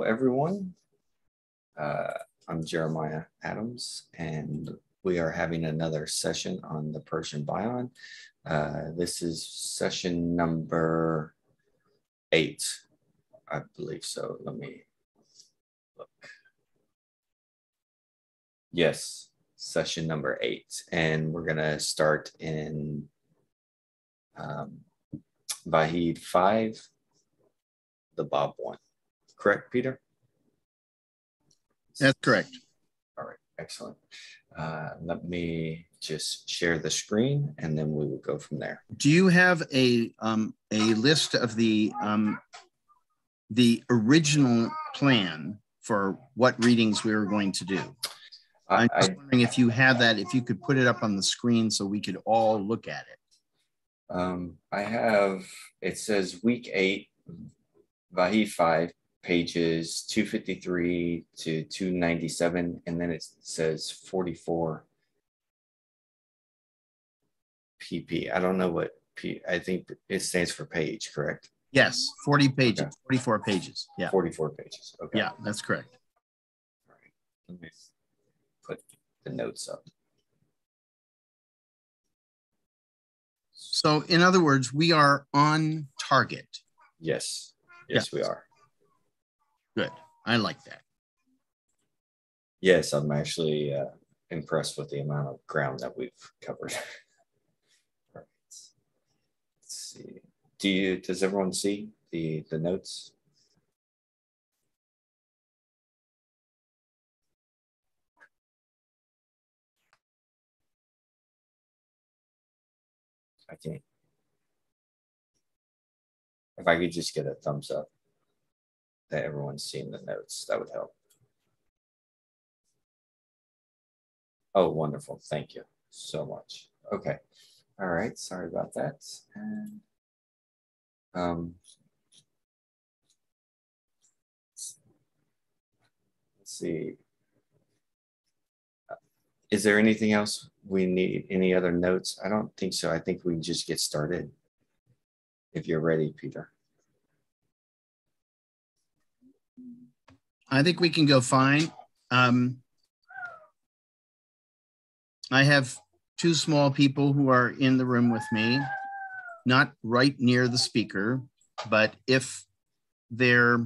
Hello, everyone. I'm Jeremiah Adams, and we are having another session on the Persian Bayan. This is session number 8, I believe so. Let me look. Yes, session number 8, and we're going to start in Vahid 5, the Bab 1. Correct, Peter? That's correct. All right, excellent. Let me just share the screen, and then we will go from there. Do you have a list of the original plan for what readings we were going to do? I'm just wondering if you have that, if you could put it up on the screen so we could all look at it. I have, it says week 8, Vahid 5, pages 253 to 297, and then it says 44 pp. I don't know what I think it stands for page, correct? Yes, 40 pages, okay. 44 pages. Yeah. 44 pages. Okay. Yeah, that's correct. All right. Let me put the notes up. So in other words, we are on target. Yes. Yes, we are. Good. I like that. Yes, I'm actually impressed with the amount of ground that we've covered. All right. Let's see. Does everyone see the notes? I can't. If I could just get a thumbs up that everyone's seen the notes, that would help. Oh, wonderful. Thank you so much. Okay. All right. Sorry about that. And let's see. Is there anything else we need? Any other notes? I don't think so. I think we can just get started. If you're ready, Peter. I think we can go fine. I have 2 small people who are in the room with me, not right near the speaker, but if their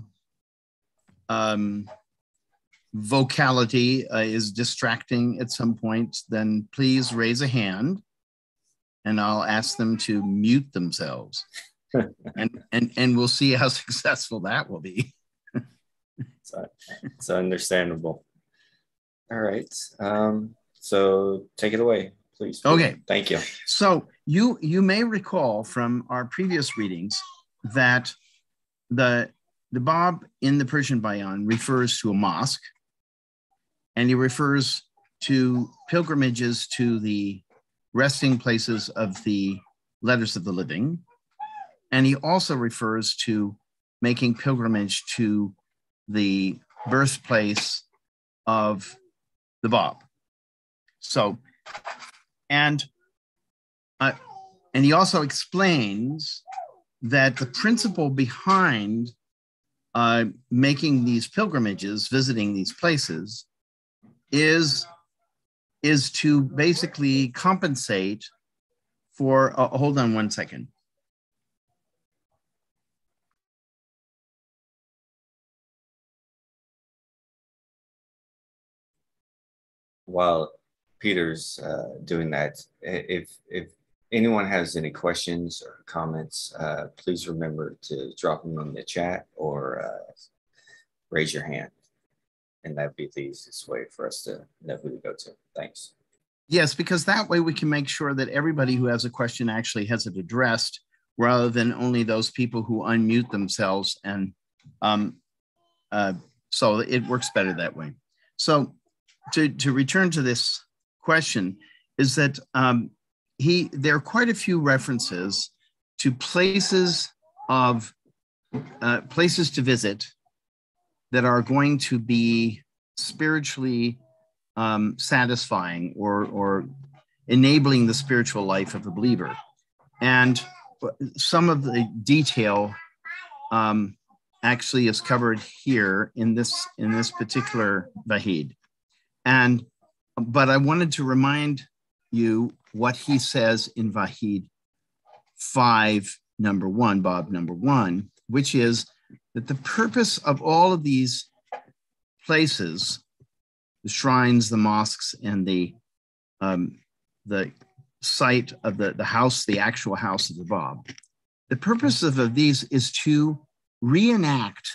vocality is distracting at some point, then please raise a hand and I'll ask them to mute themselves. and we'll see how successful that will be. It's understandable. All right. So take it away, please. Okay. Thank you. So you may recall from our previous readings that the Bab in the Persian Bayan refers to a mosque, and he refers to pilgrimages to the resting places of the letters of the living. And he also refers to making pilgrimage to the birthplace of the Bab. So, and he also explains that the principle behind making these pilgrimages, visiting these places, is to basically compensate for, hold on one second. While Peter's doing that, if anyone has any questions or comments, please remember to drop them in the chat or raise your hand. And that'd be the easiest way for us to know who to go to. Thanks. Yes, because that way we can make sure that everybody who has a question actually has it addressed, rather than only those people who unmute themselves. And so it works better that way. So to return to this question, is that there are quite a few references to places to visit that are going to be spiritually satisfying or enabling the spiritual life of the believer. And some of the detail actually is covered here in this particular Vahid. But I wanted to remind you what he says in Vahid 5, number 1, Bob number 1, which is that the purpose of all of these places, the shrines, the mosques, and the site of the house, the actual house of the Bab, the purpose of these is to reenact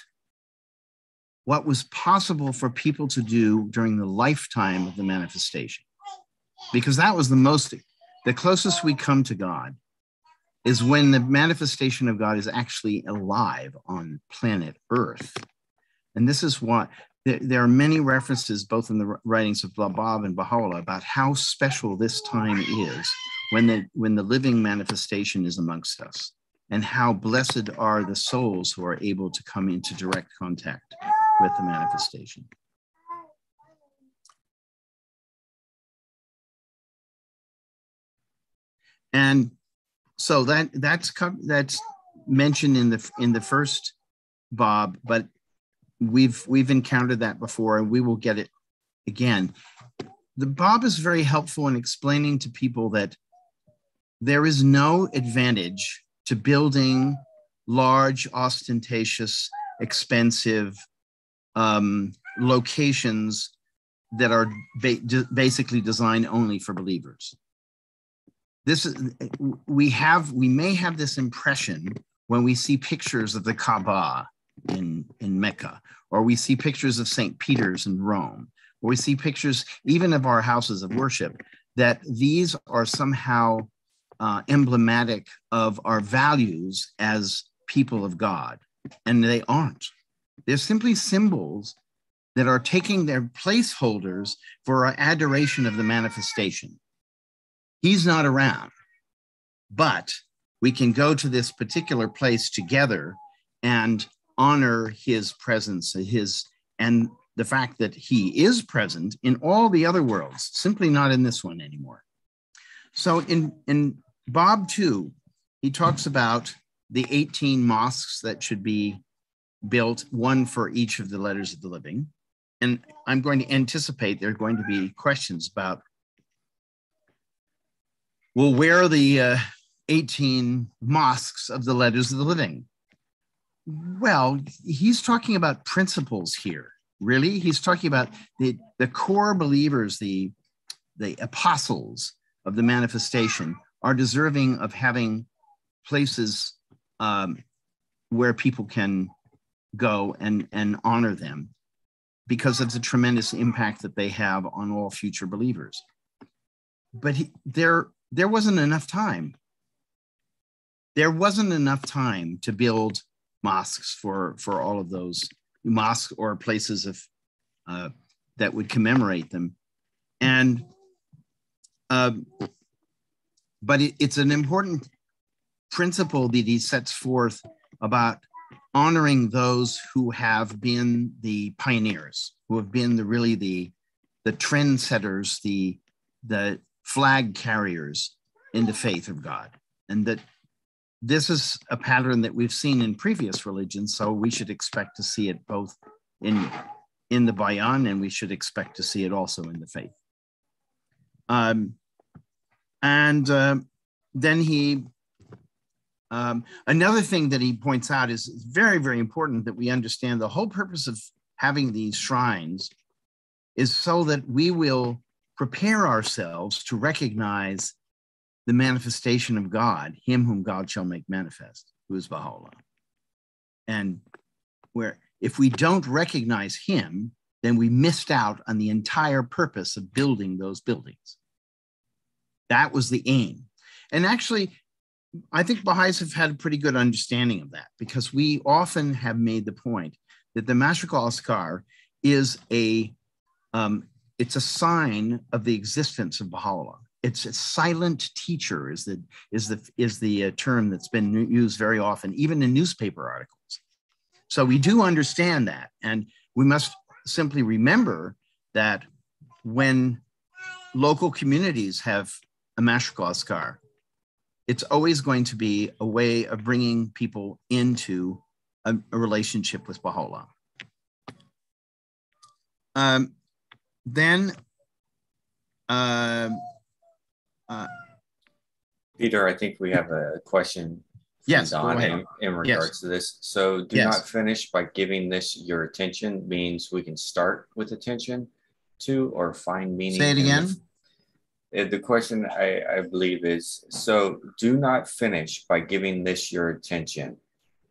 what was possible for people to do during the lifetime of the manifestation. Because that was the closest we come to God is when the manifestation of God is actually alive on planet Earth. And this is what, there are many references both in the writings of Bab and Baha'u'llah about how special this time is when the living manifestation is amongst us, and how blessed are the souls who are able to come into direct contact with the manifestation. And so that's mentioned in the first Bab, but we've encountered that before, and we will get it again. The Bab is very helpful in explaining to people that there is no advantage to building large, ostentatious, expensive locations that are basically designed only for believers. We may have this impression when we see pictures of the Kaaba in Mecca, or we see pictures of St. Peter's in Rome, or we see pictures even of our houses of worship, that these are somehow emblematic of our values as people of God. And they aren't. They're simply symbols that are taking their placeholders for our adoration of the manifestation. He's not around, but we can go to this particular place together and honor his presence, and the fact that he is present in all the other worlds, simply not in this one anymore. So in Bab 2, he talks about the 18 mosques that should be built, one for each of the letters of the living. And I'm going to anticipate there are going to be questions about, well, where are the 18 mosques of the letters of the living? Well, he's talking about principles here, really. He's talking about the core believers, the apostles of the manifestation are deserving of having places where people can go and honor them because of the tremendous impact that they have on all future believers. But there wasn't enough time. There wasn't enough time to build mosques for all of those mosques or places of that would commemorate them. And but it's an important principle that he sets forth about honoring those who have been the pioneers, who have been the trendsetters, the flag carriers in the faith of God. And that this is a pattern that we've seen in previous religions, so we should expect to see it both in the Bayan, and we should expect to see it also in the faith. Then he, another thing that he points out is very, very important that we understand the whole purpose of having these shrines is so that we will prepare ourselves to recognize the manifestation of God, him whom God shall make manifest, who is Baha'u'llah. And where if we don't recognize him, then we missed out on the entire purpose of building those buildings. That was the aim. And actually, I think Baha'is have had a pretty good understanding of that, because we often have made the point that the Mashriq al-Askar is it's a sign of the existence of Baha'u'llah. It's a silent teacher is the term that's been used very often, even in newspaper articles. So we do understand that, and we must simply remember that when local communities have a Mashriq al-Askar, it's always going to be a way of bringing people into a relationship with Baha'u'llah. Then Peter, I think we have a question from yes, Don go ahead. in regards to this. So do not finish by giving this your attention means we can start with attention to or find meaning. Say it again. The question I believe is, so do not finish by giving this your attention.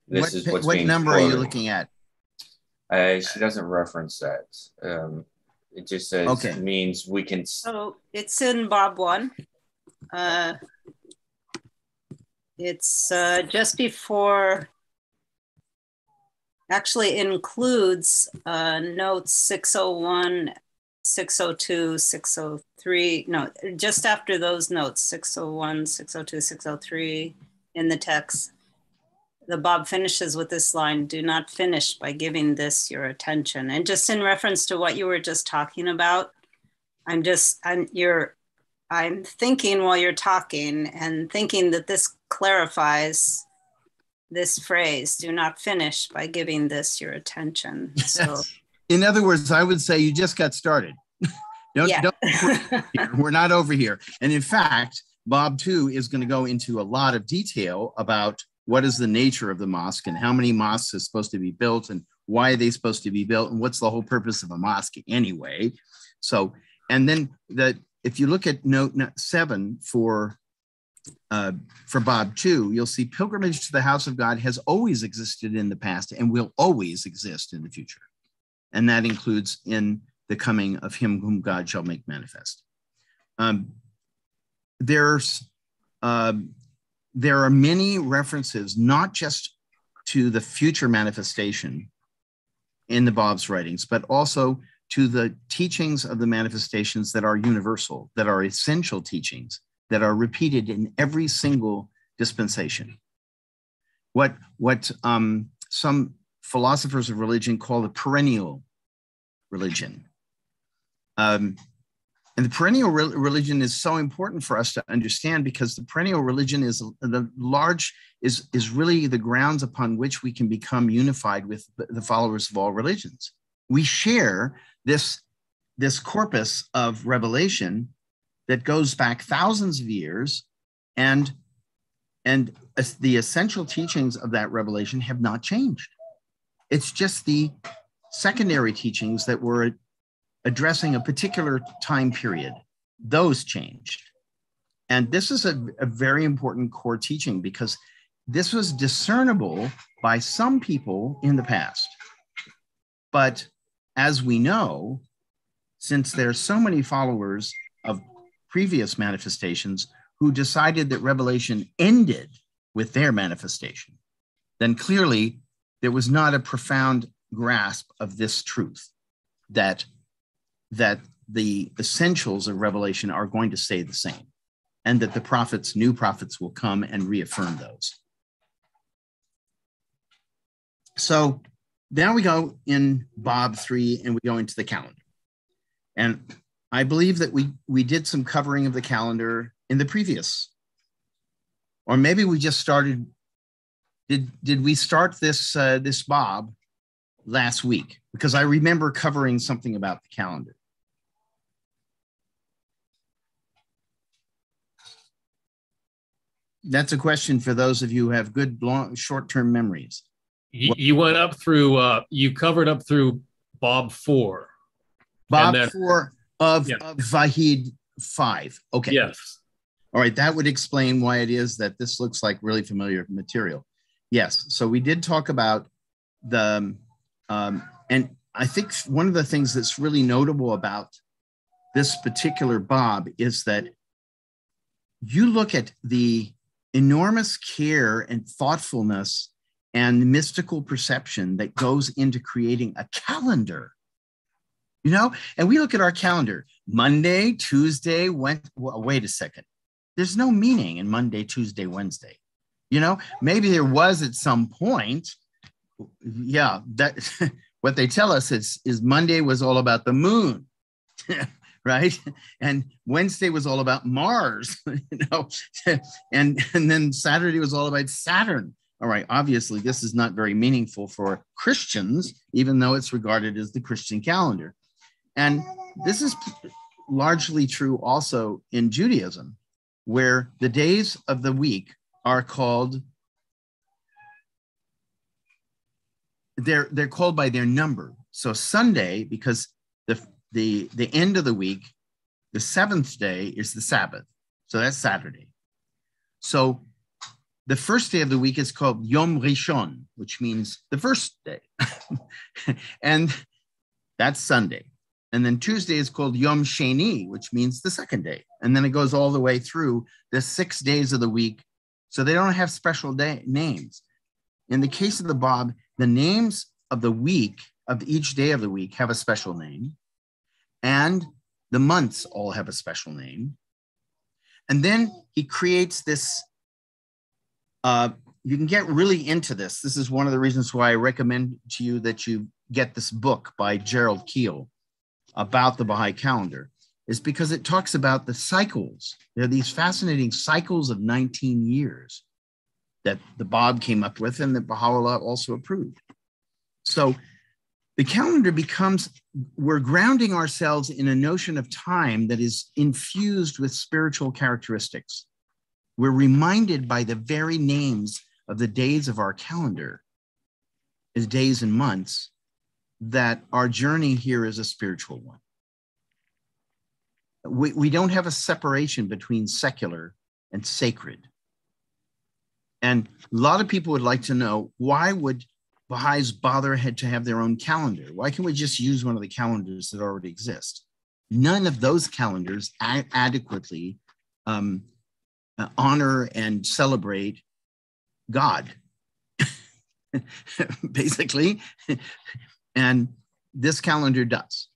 This is what's being number quoted. are you looking at? She doesn't reference that. It just says means we can. So it's in Bob 1. It's just before, actually includes notes 601, 602, 603. No, just after those notes, 601, 602, 603 in the text. The Bob finishes with this line, do not finish by giving this your attention. And just in reference to what you were just talking about, I'm thinking while you're talking and thinking that this clarifies this phrase, do not finish by giving this your attention. So, in other words, I would say you just got started. We're not over here. And in fact, Bob 2 is going to go into a lot of detail about what is the nature of the mosque and how many mosques are supposed to be built and why are they supposed to be built and what's the whole purpose of a mosque anyway. So, and then if you look at note 7 for Bob 2, you'll see pilgrimage to the house of God has always existed in the past and will always exist in the future. And that includes in the coming of him whom God shall make manifest. There are many references, not just to the future manifestation in the Bob's writings, but also to the teachings of the manifestations that are universal, that are essential teachings, that are repeated in every single dispensation. What some philosophers of religion call the perennial religion. And the perennial religion is so important for us to understand because the perennial religion is really the grounds upon which we can become unified with the followers of all religions. We share this corpus of revelation that goes back thousands of years, and the essential teachings of that revelation have not changed. It's just the secondary teachings that were addressing a particular time period. Those changed. And this is a very important core teaching because this was discernible by some people in the past. But as we know, since there's so many followers of previous manifestations who decided that revelation ended with their manifestation, then clearly there was not a profound grasp of this truth that the essentials of revelation are going to stay the same, and that the new prophets will come and reaffirm those. So now we go in Bob 3 and we go into the calendar. And I believe that we did some covering of the calendar in the previous, or maybe we just started, did we start this Bob last week? Because I remember covering something about the calendar. That's a question for those of you who have good short-term memories. You went up through, you covered up through Bob 4. Bob 4 of Vahid 5. Okay. Yes. All right. That would explain why it is that this looks like really familiar material. Yes. So we did talk about and I think one of the things that's really notable about this particular Bob is that you look at the enormous care and thoughtfulness and mystical perception that goes into creating a calendar, and we look at our calendar, Monday, Tuesday, Wednesday. Well, wait a second. There's no meaning in Monday, Tuesday, Wednesday. Maybe there was at some point. Yeah, that what they tell us is Monday was all about the moon, right? And Wednesday was all about Mars, and then Saturday was all about Saturn. All right, obviously, this is not very meaningful for Christians, even though it's regarded as the Christian calendar. And this is largely true also in Judaism, where the days of the week are called, they're called by their number. So Sunday, because the end of the week, the seventh day is the Sabbath. So that's Saturday. So the first day of the week is called Yom Rishon, which means the first day. And that's Sunday. And then Tuesday is called Yom Sheni, which means the second day. And then it goes all the way through the 6 days of the week. So they don't have special names. In the case of the Bob, the names of the week, of each day of the week, have a special name. And the months all have a special name. And then he creates this, you can get really into this. This is one of the reasons why I recommend to you that you get this book by Gerald Keel about the Baha'i calendar, is because it talks about the cycles. There are these fascinating cycles of 19 years that the Bab came up with and that Baha'u'llah also approved. So the calendar becomes, we're grounding ourselves in a notion of time that is infused with spiritual characteristics. We're reminded by the very names of the days of our calendar as days and months that our journey here is a spiritual one. We don't have a separation between secular and sacred. And a lot of people would like to know, why would Baha'is bother to have their own calendar? Why can't we just use one of the calendars that already exist? None of those calendars adequately honor and celebrate God, basically. And this calendar does.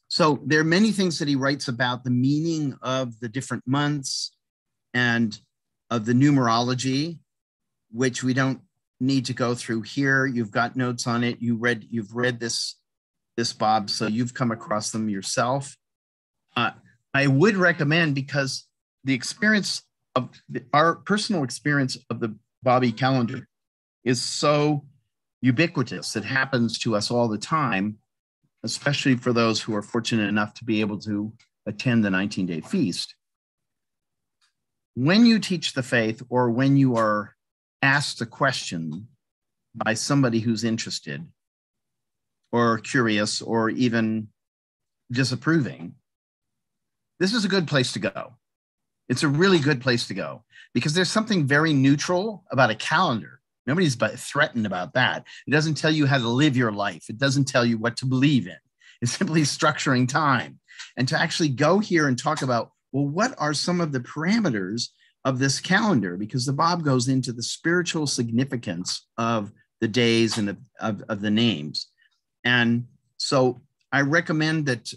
So there are many things that he writes about the meaning of the different months and of the numerology, which we don't need to go through here. You've got notes on it. You've read this, Bob, so you've come across them yourself. I would recommend, because the experience of our personal experience of the Babi calendar is so ubiquitous. It happens to us all the time, especially for those who are fortunate enough to be able to attend the 19-day feast. When you teach the faith, or when you are asked a question by somebody who's interested or curious or even disapproving, this is a good place to go. It's a really good place to go, because there's something very neutral about a calendar. Nobody's threatened about that. It doesn't tell you how to live your life. It doesn't tell you what to believe in. It's simply structuring time. And to actually go here and talk about, well, what are some of the parameters of this calendar? Because the Bab goes into the spiritual significance of the days and of the names. And so I recommend that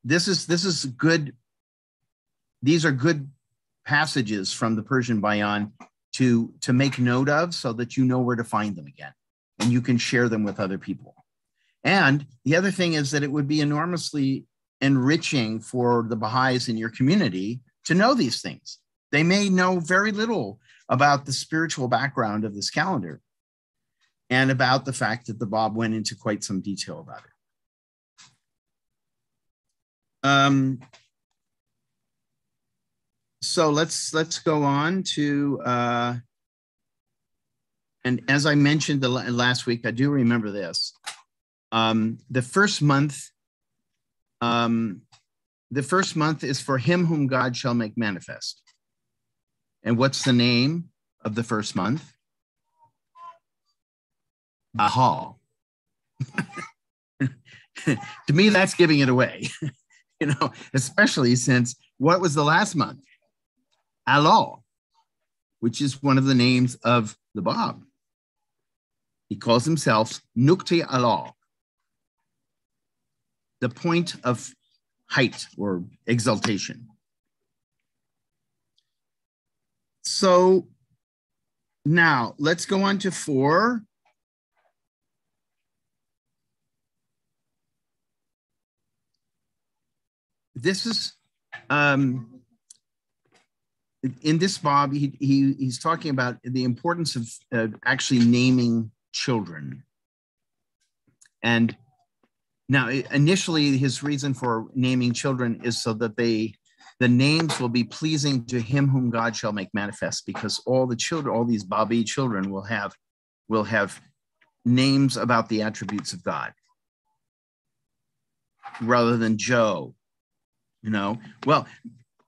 this is good. These are good passages from the Persian Bayan to make note of, so that you know where to find them again and you can share them with other people. And the other thing is that it would be enormously enriching for the Baha'is in your community to know these things. They may know very little about the spiritual background of this calendar and about the fact that the Bab went into quite some detail about it. So let's go on to, and as I mentioned last week, I do remember this. The first month is for him whom God shall make manifest. And what's the name of the first month? Baha. To me, that's giving it away, especially since what was the last month? Allah, which is one of the names of the Bab. He calls himself Nukti Allah, the point of height or exaltation. So now let's go on to 4. This is in this Bob, he's talking about the importance of actually naming children. And now, initially, his reason for naming children is so that the names will be pleasing to him whom God shall make manifest, because all the children, all these Babi children will have names about the attributes of God rather than Joe, you know. Well,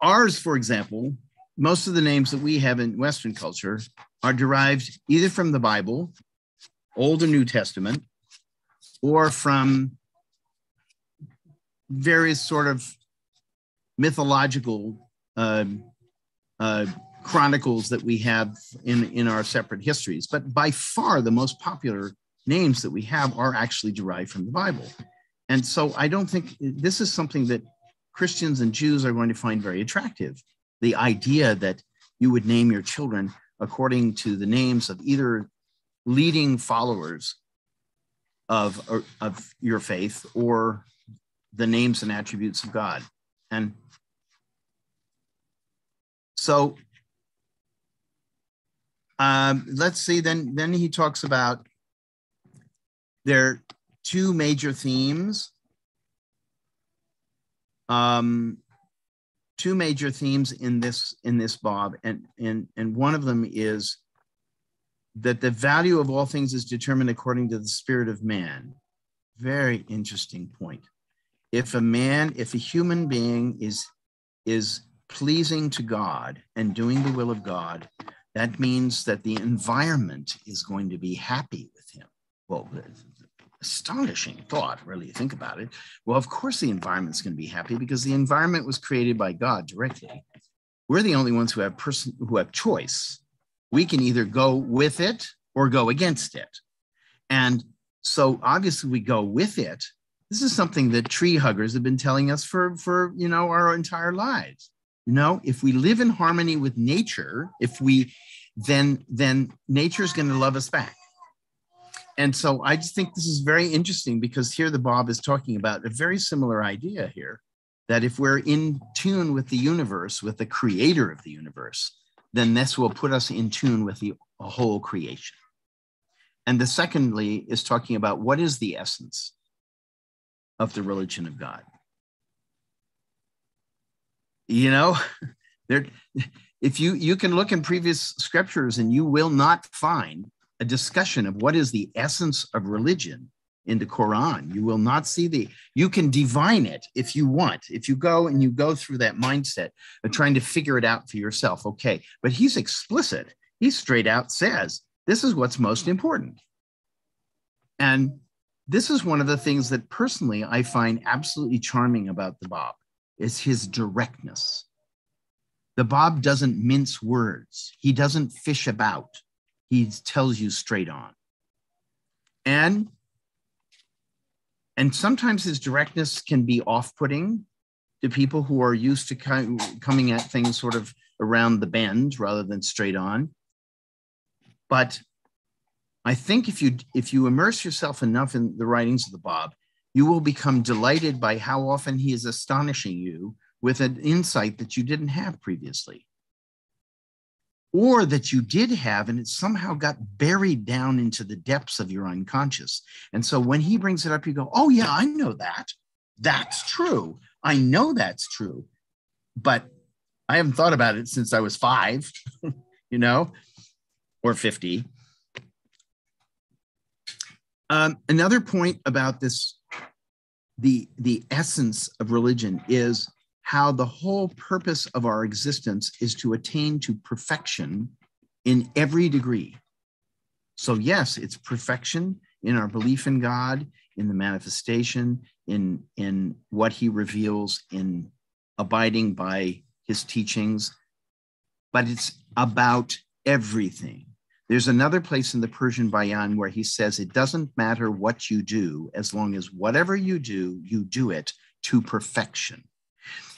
ours, for example, most of the names that we have in Western culture are derived either from the Bible, Old or New Testament, or from various sort of mythological chronicles that we have in our separate histories. But by far, the most popular names that we have are actually derived from the Bible. And so I don't think this is something that Christians and Jews are going to find very attractive. The idea that you would name your children according to the names of either leading followers of your faith or the names and attributes of God. And so let's see, then he talks about there are two major themes. Two major themes in this Bob, and one of them is that the value of all things is determined according to the spirit of man. Very interesting point. If a human being is pleasing to God and doing the will of God, that means that the environment is going to be happy with him. Well, astonishing thought, really, think about it. Well, of course the environment's going to be happy because the environment was created by God directly. We're the only ones who have choice. We can either go with it or go against it. And so obviously we go with it. This is something that tree huggers have been telling us for our entire lives. If we live in harmony with nature, then nature is going to love us back. And so I just think this is very interesting because here the Bob is talking about a very similar idea here, that if we're in tune with the universe, with the creator of the universe, then this will put us in tune with the whole creation. And the secondly is talking about what is the essence of the religion of God. If you can look in previous scriptures and you will not find a discussion of what is the essence of religion in the Quran. You will not see you can divine it if you want. If you go through that mindset of trying to figure it out for yourself, okay. But he's explicit. He straight out says, this is what's most important. And this is one of the things that personally I find absolutely charming about the Bab, is his directness. The Bab doesn't mince words. He doesn't fish about. He tells you straight on. And sometimes his directness can be off-putting to people who are used to coming at things sort of around the bend rather than straight on. But I think if you immerse yourself enough in the writings of the Bab, you will become delighted by how often he is astonishing you with an insight that you didn't have previously, or that you did have and it somehow got buried down into the depths of your unconscious. And so when he brings it up, you go, oh yeah, I know that. That's true. I know that's true. But I haven't thought about it since I was 5, or 50. Another point about this, the essence of religion is how the whole purpose of our existence is to attain to perfection in every degree. So yes, it's perfection in our belief in God, in the manifestation, in what he reveals, in abiding by his teachings, but it's about everything. There's another place in the Persian Bayan where he says it doesn't matter what you do, as long as whatever you do it to perfection.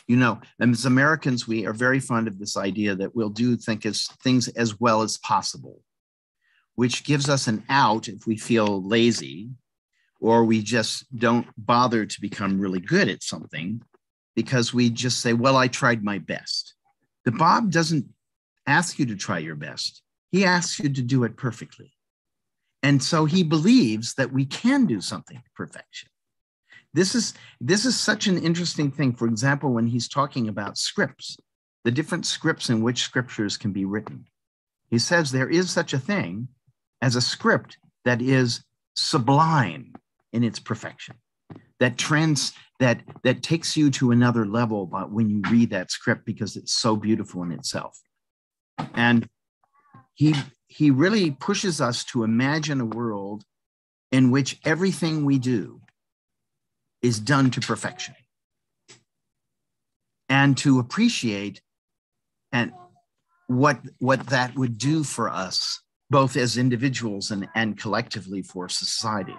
And as Americans, we are very fond of this idea that we'll do things as well as possible, which gives us an out if we feel lazy, or we just don't bother to become really good at something because we just say, well, I tried my best. The Bab doesn't ask you to try your best. He asks you to do it perfectly. And so he believes that we can do something to perfection. This is such an interesting thing. For example, when he's talking about scripts, the different scripts in which scriptures can be written. He says there is such a thing as a script that is sublime in its perfection, that takes you to another level but when you read that script because it's so beautiful in itself. And he really pushes us to imagine a world in which everything we do is done to perfection, and to appreciate and what that would do for us, both as individuals and collectively for society.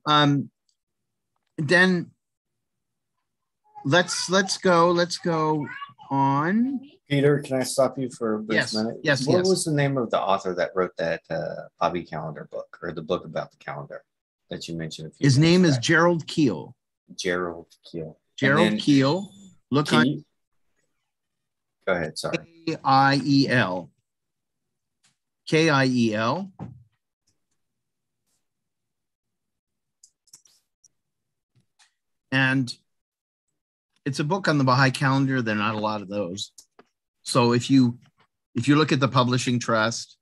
Then let's go on. Peter, can I stop you for a brief minute? Yes. What was the name of the author that wrote that Bobby calendar book, or the book about the calendar that you mentioned? His name is Gerald Keel. Gerald Keel. Gerald Keel. Look on. Go ahead. Sorry. Kiel. Kiel. And it's a book on the Baha'i calendar. There are not a lot of those. So if you look at the Publishing Trust,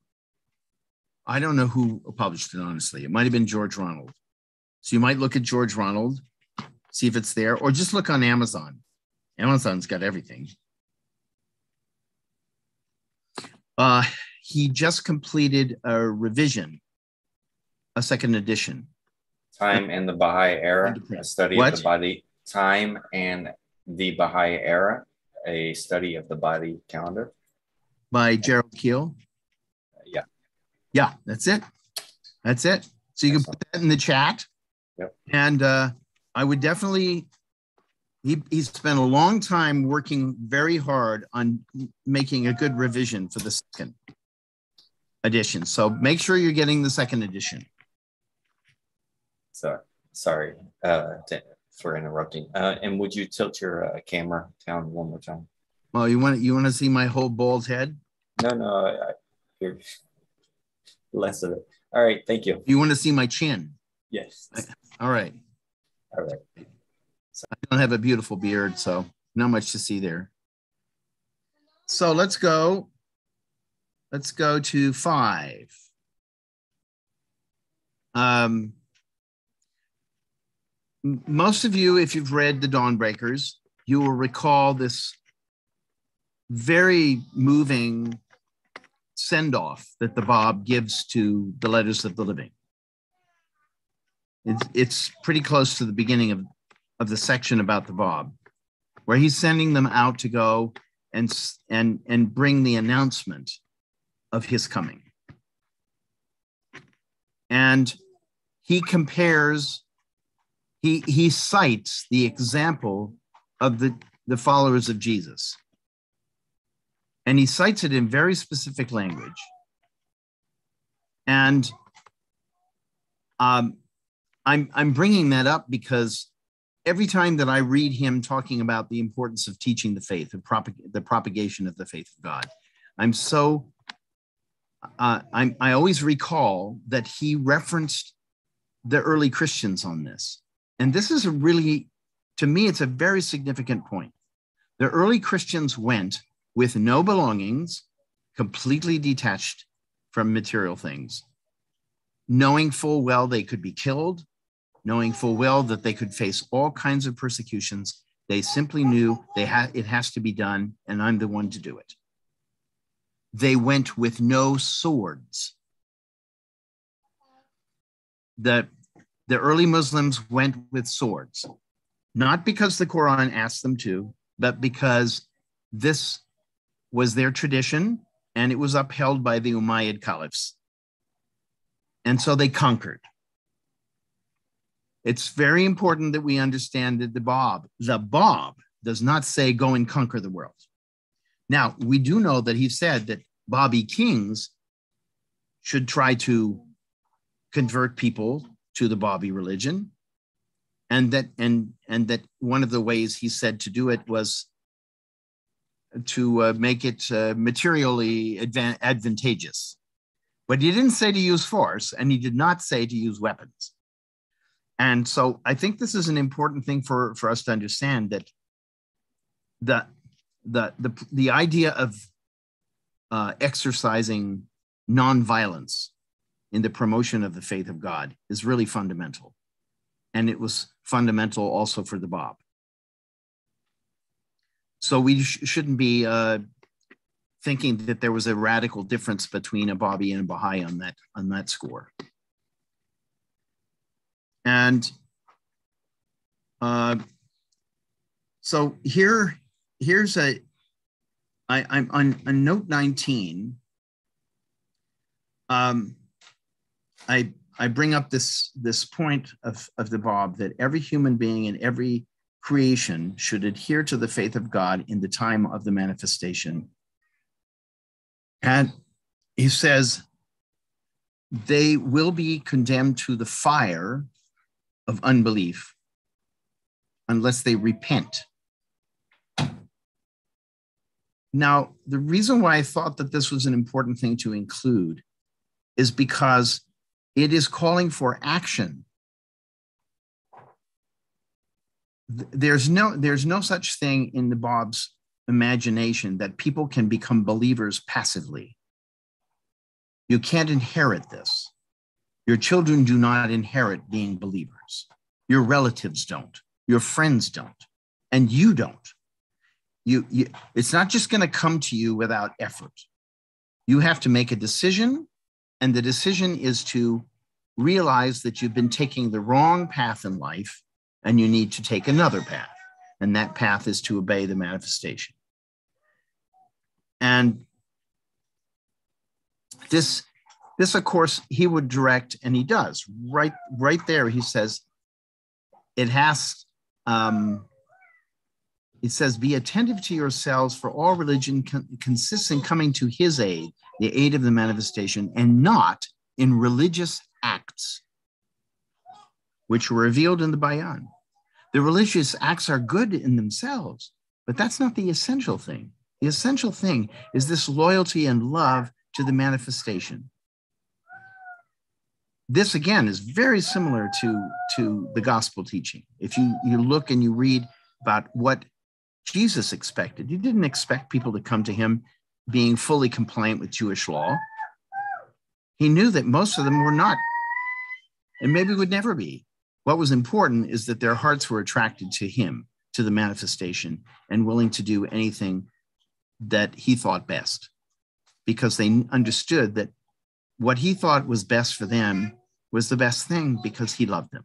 I don't know who published it, honestly. It might have been George Ronald. So you might look at George Ronald, see if it's there, or just look on Amazon. Amazon's got everything. He just completed a revision, a second edition. Time and the Baha'i Era, a study of the body. Time and the Baha'i Era, a study of the body calendar. By Gerald Keel. Yeah. Yeah, that's it. That's it. So you can put that in the chat. Yep. And I would definitely, he spent a long time working very hard on making a good revision for the second edition. So make sure you're getting the second edition. Sorry for interrupting. And would you tilt your camera down one more time? Oh, you want to see my whole bald head? No, you're less of it. All right, thank you. You want to see my chin? Yes. All right. I don't have a beautiful beard, so not much to see there. So let's go to 5. Most of you, if you've read The Dawnbreakers, you will recall this very moving send-off that the Bab gives to the Letters of the Living. It's pretty close to the beginning of the section about the Bab, where he's sending them out to go and bring the announcement of his coming. And he compares, he cites the example of the followers of Jesus. And he cites it in very specific language. And I'm bringing that up because every time that I read him talking about the importance of teaching the faith, the propagation of the faith of God, I always recall that he referenced the early Christians on this. And this is to me, it's a very significant point. The early Christians went with no belongings, completely detached from material things, knowing full well they could be killed, knowing full well that they could face all kinds of persecutions. They simply knew it has to be done, and I'm the one to do it. They went with no swords. The early Muslims went with swords, not because the Quran asked them to, but because this was their tradition and it was upheld by the Umayyad caliphs. And so they conquered. It's very important that we understand that the Bab does not say go and conquer the world. Now, we do know that he said that Babi kings should try to convert people to the Babi religion, and that one of the ways he said to do it was make it materially advantageous. But he didn't say to use force, and he did not say to use weapons. And so I think this is an important thing for us to understand, that the idea of exercising nonviolence in the promotion of the faith of God is really fundamental. And it was fundamental also for the Bab. So we shouldn't be thinking that there was a radical difference between a Babi and a Baha'i on that score. And so here's I'm on note 19. I bring up this point of the Bab, that every human being and every creation should adhere to the faith of God in the time of the manifestation. And he says they will be condemned to the fire of unbelief unless they repent. Now, the reason why I thought that this was an important thing to include is because it is calling for action. There's no such thing in the Bab's imagination that people can become believers passively. You can't inherit this. Your children do not inherit being believers. Your relatives don't. Your friends don't. And you don't. It's not just going to come to you without effort. You have to make a decision, and the decision is to realize that you've been taking the wrong path in life and you need to take another path. And that path is to obey the manifestation. And this of course, he would direct, and he does. Right there, he says, it says, be attentive to yourselves, for all religion consists in coming to his aid, the aid of the manifestation, and not in religious acts, which were revealed in the Bayan. The religious acts are good in themselves, but that's not the essential thing. The essential thing is this loyalty and love to the manifestation. This, again, is very similar to the gospel teaching. If you look and you read about what Jesus expected, he didn't expect people to come to him being fully compliant with Jewish law. He knew that most of them were not, and maybe would never be. What was important is that their hearts were attracted to him, to the manifestation, and willing to do anything that he thought best, because they understood that what he thought was best for them was the best thing because he loved them.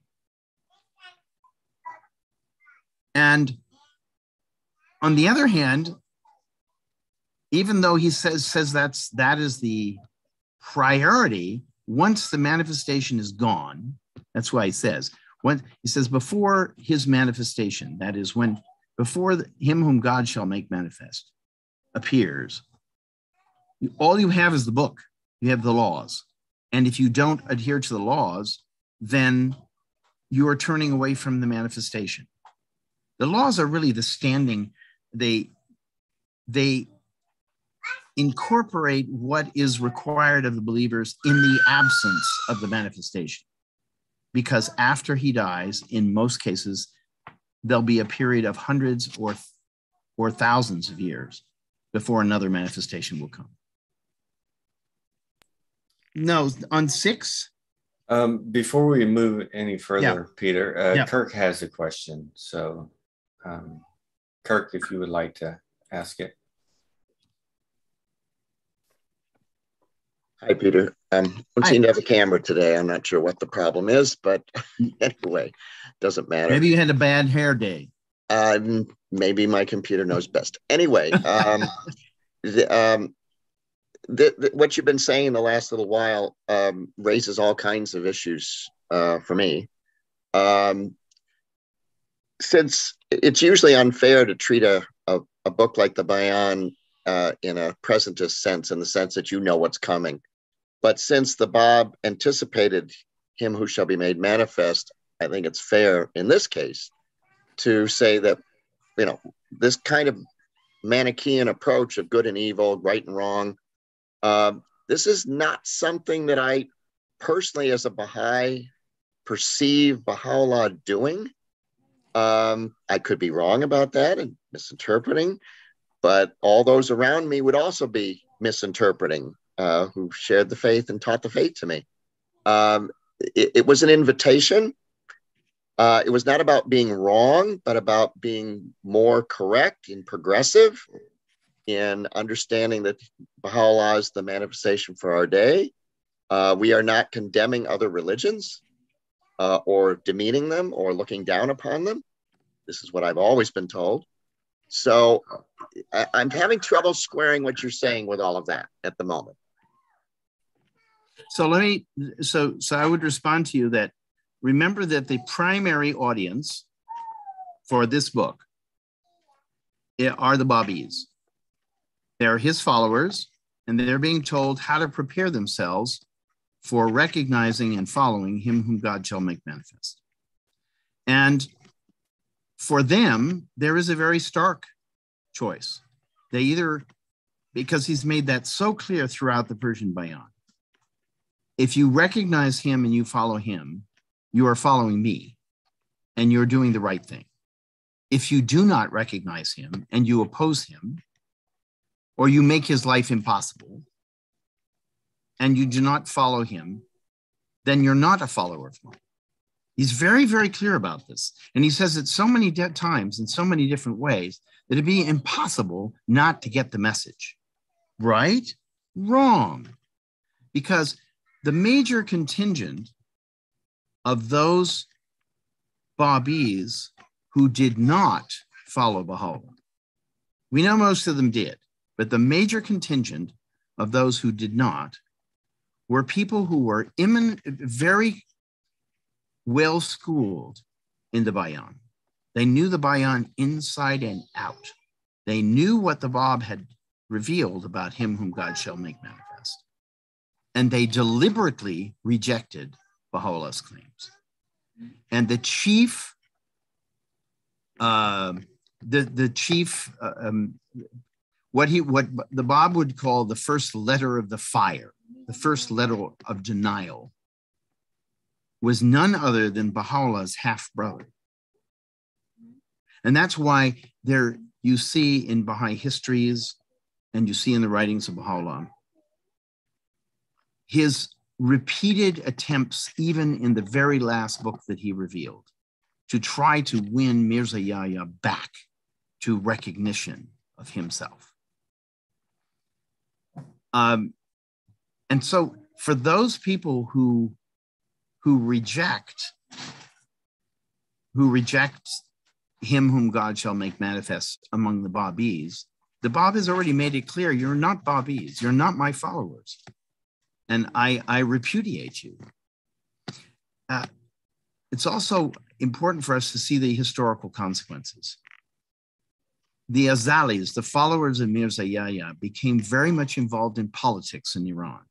And on the other hand, even though he says that is the priority, once the manifestation is gone, that's why he says, before his manifestation, that is before him whom God shall make manifest appears, all you have is the book. You have the laws. And if you don't adhere to the laws, then you are turning away from the manifestation. The laws are really the standing, they incorporate what is required of the believers in the absence of the manifestation. Because after he dies, in most cases, there'll be a period of hundreds or thousands of years before another manifestation will come. No, on 6. Before we move any further, Peter, Yeah. Kirk has a question. So, Kirk, if you would like to ask it. Hi, Peter. Don't seem to have a camera today. I'm not sure what the problem is, but anyway, doesn't matter. Maybe you had a bad hair day. Maybe my computer knows best. Anyway, what you've been saying the last little while raises all kinds of issues for me. Since it's usually unfair to treat a book like the Bayan in a presentist sense, in the sense that you know what's coming. But since the Bab anticipated him who shall be made manifest, I think it's fair in this case to say that, this kind of Manichaean approach of good and evil, right and wrong. This is not something that I personally, as a Baha'i, perceive Baha'u'llah doing. I could be wrong about that and misinterpreting, but all those around me would also be misinterpreting, who shared the faith and taught the faith to me. It was an invitation. It was not about being wrong, but about being more correct and progressive in understanding that Baha'u'llah is the manifestation for our day. We are not condemning other religions or demeaning them or looking down upon them. This is what I've always been told. So I'm having trouble squaring what you're saying with all of that at the moment. So I would respond to you that remember that the primary audience for this book are the Babis. They're his followers, and they're being told how to prepare themselves for recognizing and following him whom God shall make manifest. And for them, there is a very stark choice. They either, because he's made that so clear throughout the Persian Bayan, if you recognize him and you follow him, you are following me and you're doing the right thing. If you do not recognize him and you oppose him, or you make his life impossible, and you do not follow him, then you're not a follower of mine. He's very, very clear about this. And he says it so many times in so many different ways that it'd be impossible not to get the message. Right? Wrong. Because the major contingent of those Babis who did not follow Baha'u'llah, we know most of them did, but the major contingent of those who did not were people who were very well schooled in the Bayan. They knew the Bayan inside and out. They knew what the Bab had revealed about him whom God shall make manifest. And they deliberately rejected Baha'u'llah's claims. And the chief, what the Bab would call the first letter of the fire, the first letter of denial, was none other than Baha'u'llah's half-brother. And that's why you see in Baha'i histories and you see in the writings of Baha'u'llah, his repeated attempts, even in the very last book that he revealed, to try to win Mirza Yahya back to recognition of himself. And so for those people who reject him whom God shall make manifest among the Babis, the Bab has already made it clear, you're not Babis, you're not my followers. And I repudiate you. It's also important for us to see the historical consequences. The Azalis, the followers of Mirza Yahya, became very much involved in politics in Iran.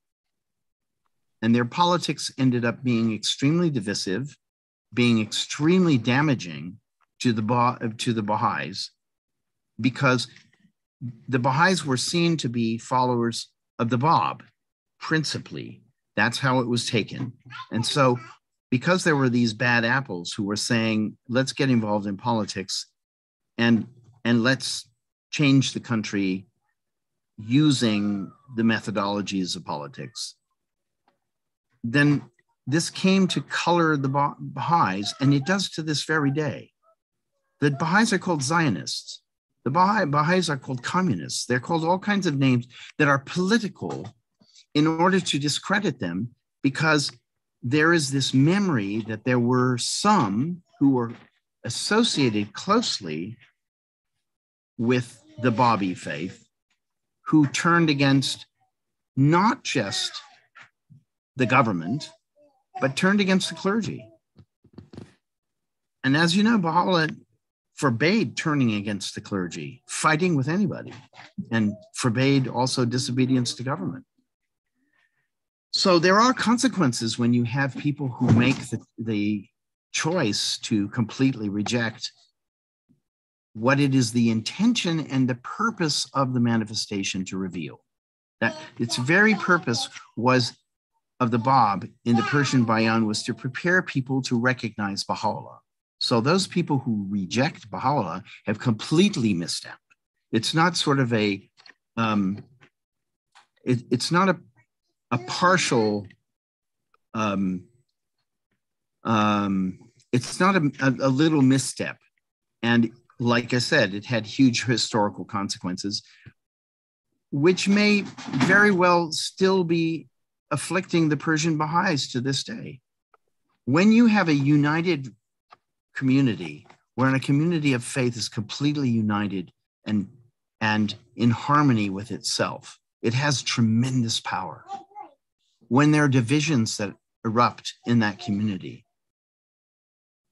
And their politics ended up being extremely divisive, being extremely damaging to the Baha'is, because the Baha'is were seen to be followers of the Bab, principally. That's how it was taken. And so because there were these bad apples who were saying, let's get involved in politics and let's change the country using the methodologies of politics, then this came to color the Baha'is, and it does to this very day. The Baha'is are called Zionists. The Baha'is are called communists. They're called all kinds of names that are political in order to discredit them, because there is this memory that there were some who were associated closely with the Babi faith who turned against not just the government, but turned against the clergy. And as you know, Baha'u'llah forbade turning against the clergy, fighting with anybody, and forbade also disobedience to government. So there are consequences when you have people who make the choice to completely reject what it is the intention and the purpose of the manifestation to reveal. That its very purpose was of the Bab in the Persian Bayan was to prepare people to recognize Baha'u'llah. So those people who reject Baha'u'llah have completely missed out. It's not sort of it's not a partial, it's not a little misstep. And like I said, it had huge historical consequences, which may very well still be afflicting the Persian Baha'is to this day. When you have a united community, where a community of faith is completely united and in harmony with itself, it has tremendous power. When there are divisions that erupt in that community,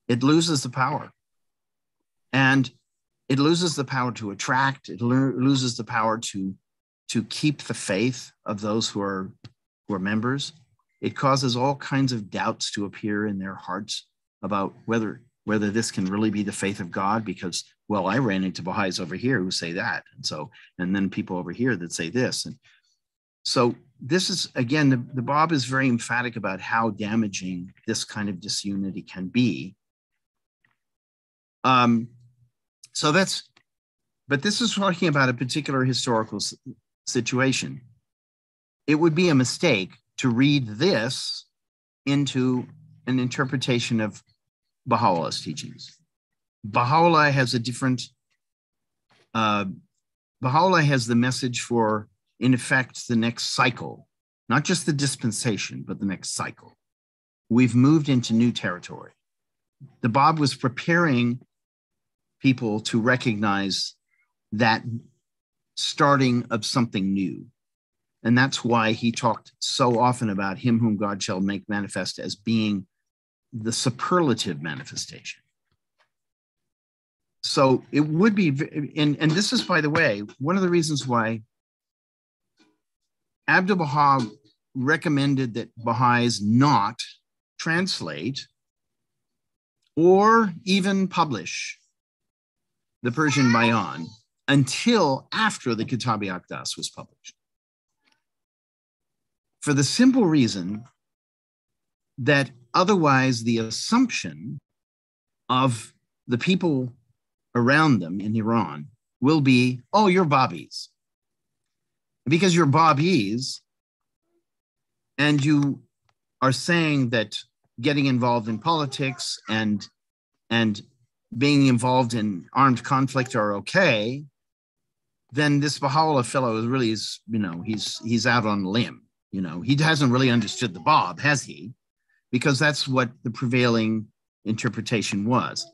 it loses the power. And it loses the power to attract, it loses the power to keep the faith of those who are members. It causes all kinds of doubts to appear in their hearts about whether this can really be the faith of God, because, well, I ran into Baha'is over here who say that. And then people over here that say this. And so this is, again, the Bab is very emphatic about how damaging this kind of disunity can be. But this is talking about a particular historical situation. It would be a mistake to read this into an interpretation of Baha'u'llah's teachings. Baha'u'llah has Baha'u'llah has the message for, in effect, the next cycle, not just the dispensation, but the next cycle. We've moved into new territory. The Bab was preparing people to recognize that starting of something new. And that's why he talked so often about him whom God shall make manifest as being the superlative manifestation. So it would be, and this is, by the way, one of the reasons why Abdu'l-Baha recommended that Baha'is not translate or even publish the Persian Bayan until after the Kitab-i-Aqdas was published. For the simple reason that otherwise the assumption of the people around them in Iran will be, oh, you're Babis. Because you're Babis and you are saying that getting involved in politics and being involved in armed conflict are okay, then this Baha'u'llah fellow is really, he's out on a limb. He hasn't really understood the Bab, has he? Because that's what the prevailing interpretation was.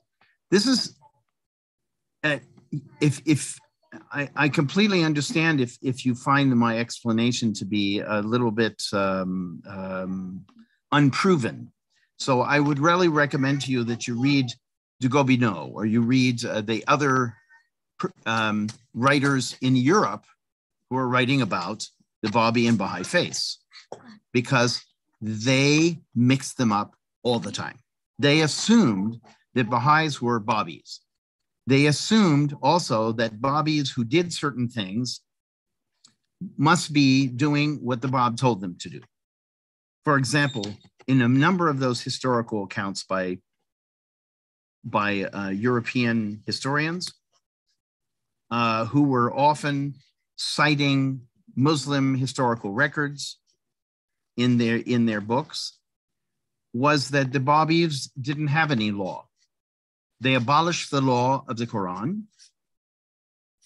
This is, if I completely understand if you find my explanation to be a little bit unproven. So I would really recommend to you that you read de Gobineau, or you read the other writers in Europe who are writing about the Babi and Baha'i faiths, because they mixed them up all the time. They assumed that Baha'is were Babis. They assumed also that Babis who did certain things must be doing what the Bab told them to do. For example, in a number of those historical accounts by European historians who were often citing Muslim historical records in their books, was that the Babis didn't have any law. They abolished the law of the Quran.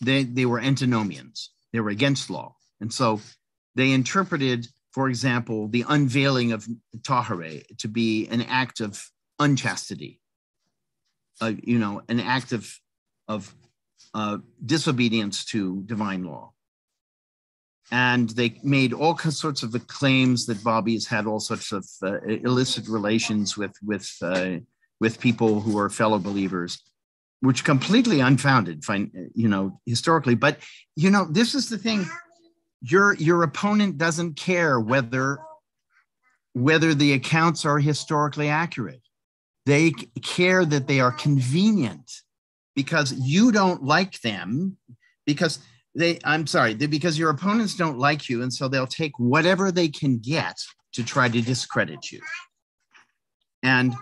They were antinomians. They were against law. And so they interpreted, for example, the unveiling of Tahare to be an act of unchastity, an act of disobedience to divine law. And they made all sorts of claims that Babis had all sorts of illicit relations with people who are fellow believers, which completely unfounded, historically. But this is the thing: your opponent doesn't care whether the accounts are historically accurate. They care that they are convenient because you don't like them, because because your opponents don't like you, and so they'll take whatever they can get to try to discredit you. And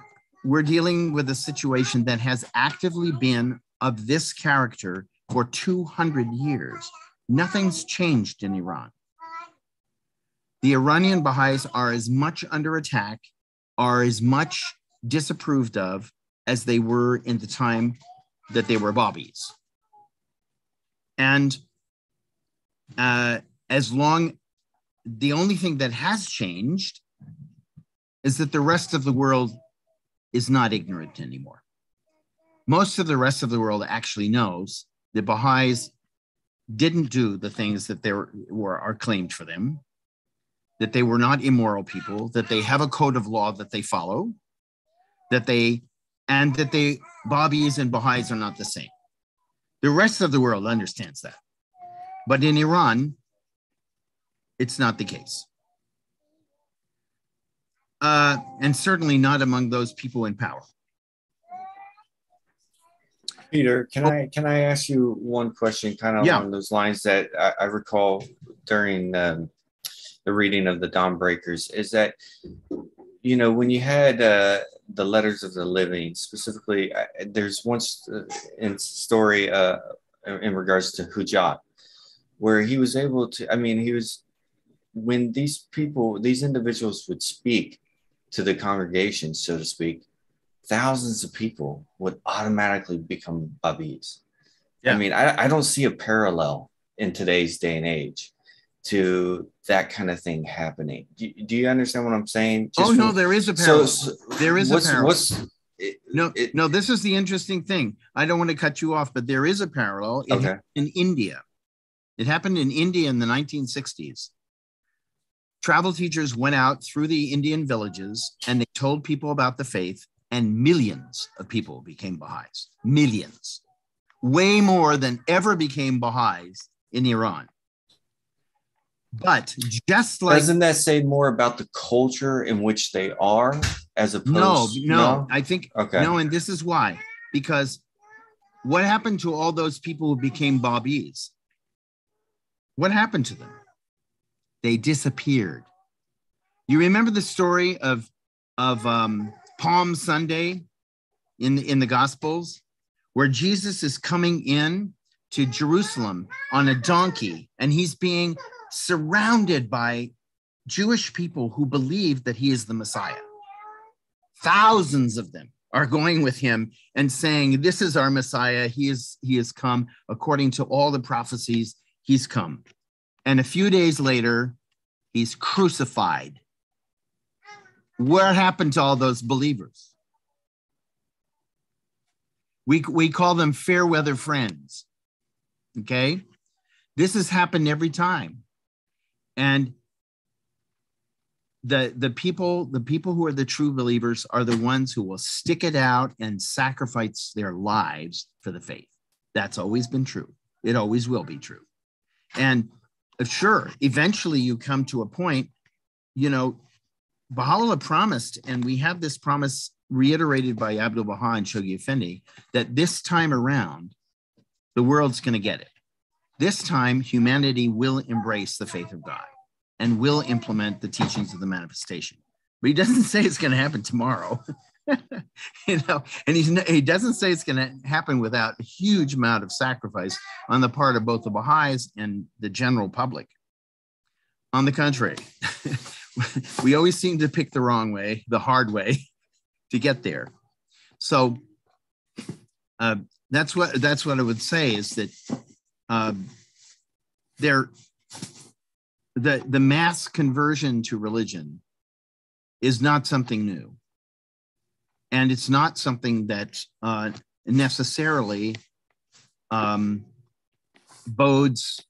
we're dealing with a situation that has actively been of this character for 200 years. Nothing's changed in Iran. The Iranian Baha'is are as much under attack, are as much disapproved of as they were in the time that they were Babis. And the only thing that has changed is that the rest of the world is not ignorant anymore. Most of the rest of the world actually knows the Baha'is didn't do the things that are claimed for them, that they were not immoral people, that they have a code of law that they follow, that Babis and Baha'is are not the same. The rest of the world understands that. But in Iran, it's not the case. And certainly not among those people in power. Peter, can I ask you one question kind of along those lines that I recall during the reading of the Dawn Breakers, is that, when you had the Letters of the Living, specifically, there's one story in regards to Hujat, where he was able to, when these individuals would speak to the congregation, so to speak, thousands of people would automatically become Babis. Yeah. I don't see a parallel in today's day and age to that kind of thing happening. Do you understand what I'm saying? No, there is a parallel. There is a parallel. No, this is the interesting thing. I don't want to cut you off, but there is a parallel in India. It happened in India in the 1960s. Travel teachers went out through the Indian villages and they told people about the faith, and millions of people became Baha'is. Millions. Way more than ever became Baha'is in Iran. But just like... Doesn't that say more about the culture in which they are as opposed... No, I think... Okay. No, and this is why. Because what happened to all those people who became Babis? What happened to them? They disappeared. You remember the story of Palm Sunday in the Gospels, where Jesus is coming in to Jerusalem on a donkey, and he's being surrounded by Jewish people who believe that he is the Messiah. Thousands of them are going with him and saying, "This is our Messiah. He has come according to all the prophecies. He's come." And a few days later, he's crucified. What happened to all those believers? We call them fair weather friends. Okay? This has happened every time. And the people who are the true believers are the ones who will stick it out and sacrifice their lives for the faith. That's always been true. It always will be true. And sure, eventually you come to a point, Baha'u'llah promised, and we have this promise reiterated by Abdul Baha and Shoghi Effendi, that this time around, the world's going to get it. This time, humanity will embrace the faith of God and will implement the teachings of the manifestation. But he doesn't say it's going to happen tomorrow, and he doesn't say it's going to happen without a huge amount of sacrifice on the part of both the Baha'is and the general public. On the contrary, we always seem to pick the wrong way, the hard way, to get there. So that's what I would say, is that the mass conversion to religion is not something new, and it's not something that necessarily bodes.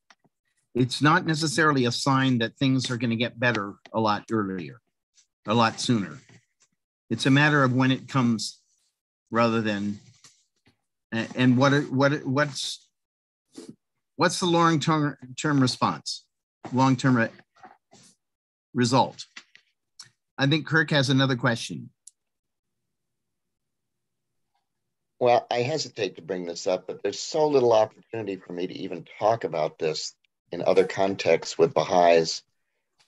It's not necessarily a sign that things are going to get better a lot earlier, a lot sooner. It's a matter of when it comes, rather than, and what's the long-term response, long-term result. I think Kirk has another question. Well, I hesitate to bring this up, but there's so little opportunity for me to even talk about this in other contexts with Baha'is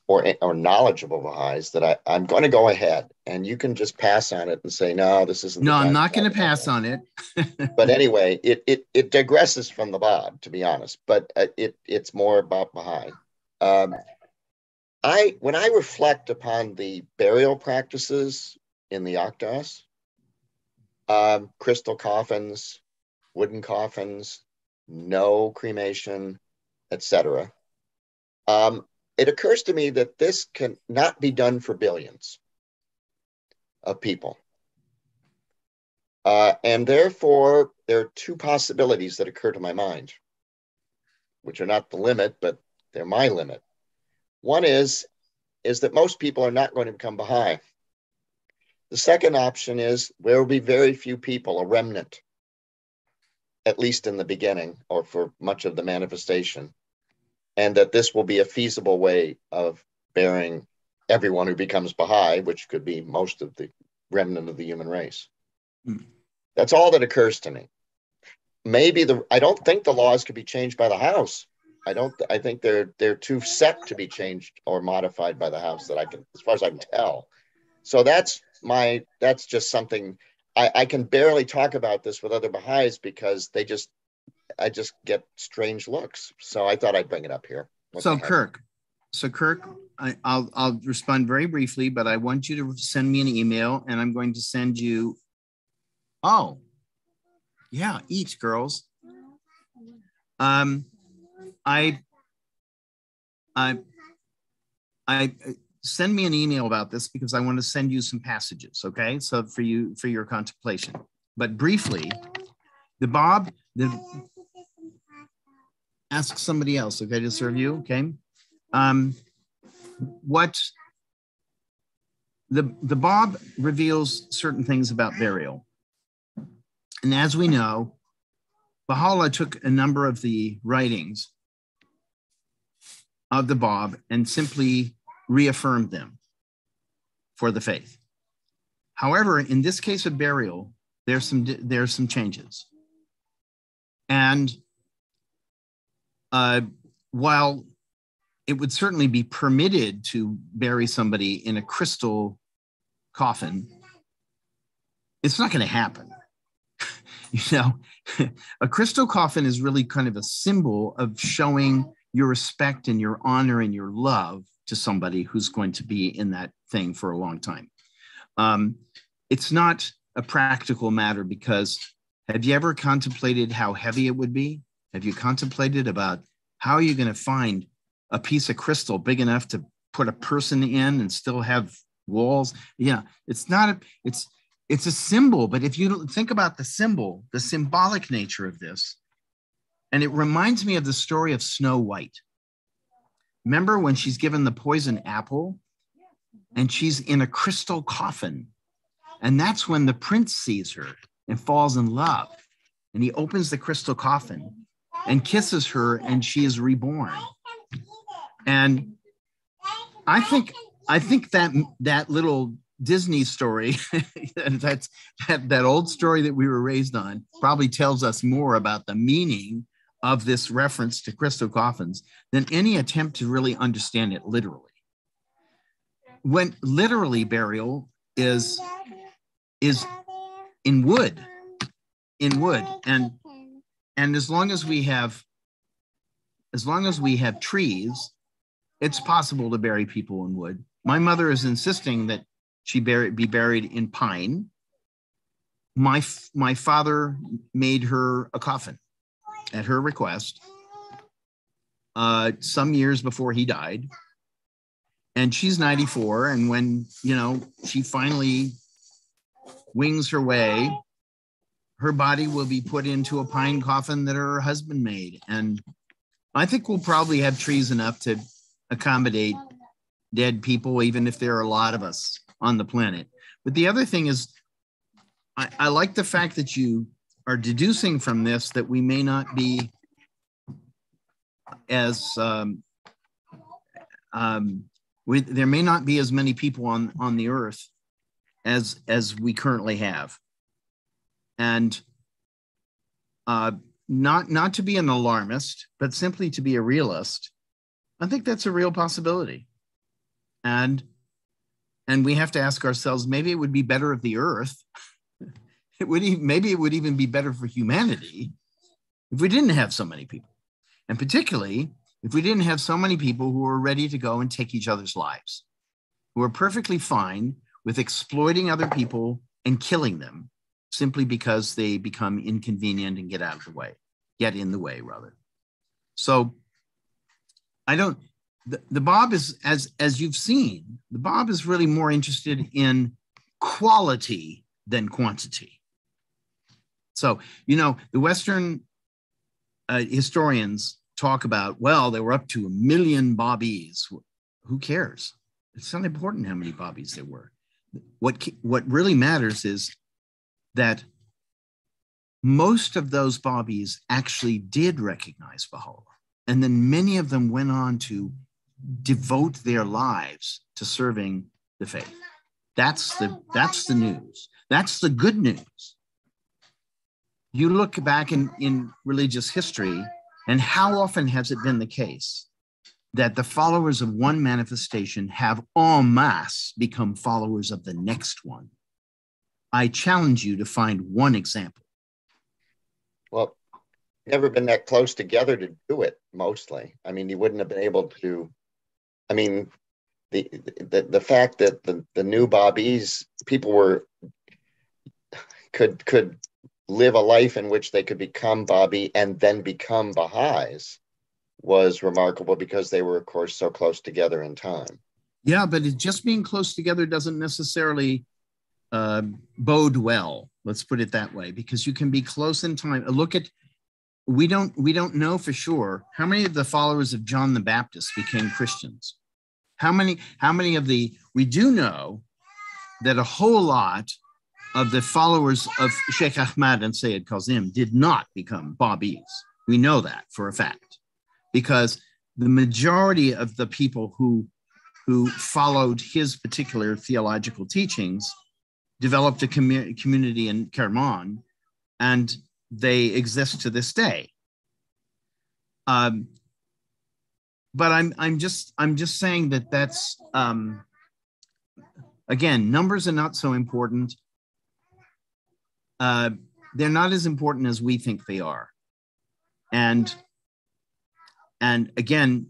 or knowledgeable Baha'is that I'm going to go ahead, and you can just pass on it and say, no, this isn't the No, time. I'm not going to pass on it. But anyway, it digresses from the Bab, to be honest, but it's more about Baha'i. When I reflect upon the burial practices in the Akdas, crystal coffins, wooden coffins, no cremation, etc. It occurs to me that this can not be done for billions of people. And therefore, there are two possibilities that occur to my mind, which are not the limit, but they're my limit. One is that most people are not going to become Baha'i. The second option is there will be very few people, a remnant, at least in the beginning or for much of the manifestation, and that this will be a feasible way of burying everyone who becomes Baha'i, which could be most of the remnant of the human race. That's all that occurs to me. Maybe I don't think the laws could be changed by the House. I think they're too set to be changed or modified by the House as far as I can tell. So that's just something I can barely talk about this with other Baha'is because I just get strange looks. So I thought I'd bring it up here. So Kirk, I'll respond very briefly, but I want you to send me an email, and I'm going to send you. Oh, yeah, eat, girls. I send me an email about this because I want to send you some passages. Okay, so for your contemplation. But briefly, ask somebody else, okay, to serve you. Okay, what the Bab reveals certain things about burial, and as we know, Baha'u'llah took a number of the writings of the Bab and simply reaffirmed them for the faith. However, in this case of burial, there's some changes. And while it would certainly be permitted to bury somebody in a crystal coffin, it's not going to happen. A crystal coffin is really kind of a symbol of showing your respect and your honor and your love to somebody who's going to be in that thing for a long time. It's not a practical matter because have you ever contemplated how heavy it would be? Have you contemplated about how you're going to find a piece of crystal big enough to put a person in and still have walls? Yeah, it's a symbol, but if you think about the symbolic nature of this, and it reminds me of the story of Snow White. Remember when she's given the poison apple and she's in a crystal coffin, and that's when the prince sees her and falls in love, and he opens the crystal coffin and kisses her, and she is reborn. And I think that little Disney story, that old story that we were raised on, probably tells us more about the meaning of this reference to crystal coffins than any attempt to really understand it literally. When literally burial is in wood, and as long as we have trees, it's possible to bury people in wood. My mother is insisting that she be buried in pine. My father made her a coffin at her request some years before he died. And she's 94. And when, she finally wings her way, her body will be put into a pine coffin that her husband made. And I think we'll probably have trees enough to accommodate dead people, even if there are a lot of us on the planet. But the other thing is, I like the fact that you are deducing from this that we may not be as there may not be as many people on the earth as we currently have. And not to be an alarmist, but simply to be a realist, I think that's a real possibility. And we have to ask ourselves, maybe it would be better if the earth, maybe it would even be better for humanity if we didn't have so many people. And particularly if we didn't have so many people who were ready to go and take each other's lives, who are perfectly fine with exploiting other people and killing them simply because they become inconvenient and get in the way rather. So the Bob is, as you've seen, the Bob is really more interested in quality than quantity. So, the Western historians talk about, well, they were up to 1 million Bobbies. Who cares? It's not important how many Bobbies there were. What really matters is that most of those Bobbies actually did recognize Baha'u'llah. And then many of them went on to devote their lives to serving the faith. That's the news. That's the good news. You look back in religious history, and how often has it been the case that the followers of one manifestation have en masse become followers of the next one? I challenge you to find one example. Well, never been that close together to do it, mostly. I mean, you wouldn't have been able to. I mean, the fact that the new Bobbies, people could live a life in which they could become Bobby and then become Baha'is was remarkable, because they were, of course, so close together in time. Yeah, but just being close together doesn't necessarily bode well. Let's put it that way, because you can be close in time. We don't know for sure how many of the followers of John the Baptist became Christians. How many we do know that a whole lot of the followers of Sheikh Ahmad and Sayyid Kazim did not become Bobbies. We know that for a fact, because the majority of the people who followed his particular theological teachings developed a community in Kerman, and they exist to this day. But I'm just saying that's again, numbers are not so important. They're not as important as we think they are. And again,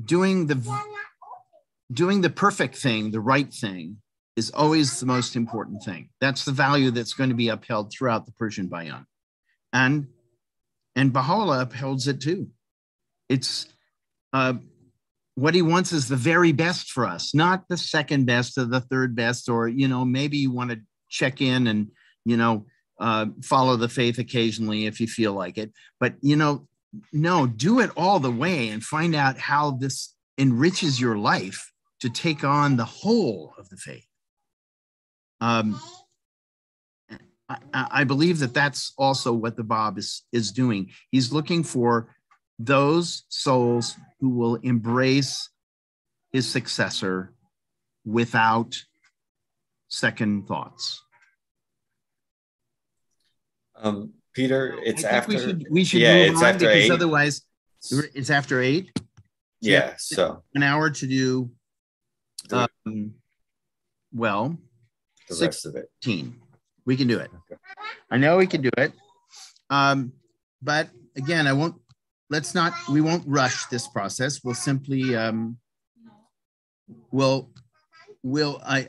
doing the perfect thing, the right thing, is always the most important thing. That's the value that's going to be upheld throughout the Persian Bayan. And Baha'u'llah upholds it too. It's what he wants is the very best for us, not the second best or the third best, or, maybe you want to check in and, follow the faith occasionally if you feel like it. But, no, do it all the way and find out how this enriches your life to take on the whole of the faith. I believe that that's also what the Bab is doing. He's looking for those souls who will embrace his successor without second thoughts. Peter, it's after. We should yeah, move it's on, after because 8. otherwise it's after 8. Yeah, so an hour to do. the Well, rest of it. 16. We can do it. Okay. I know we can do it. But again, we won't rush this process. We'll simply,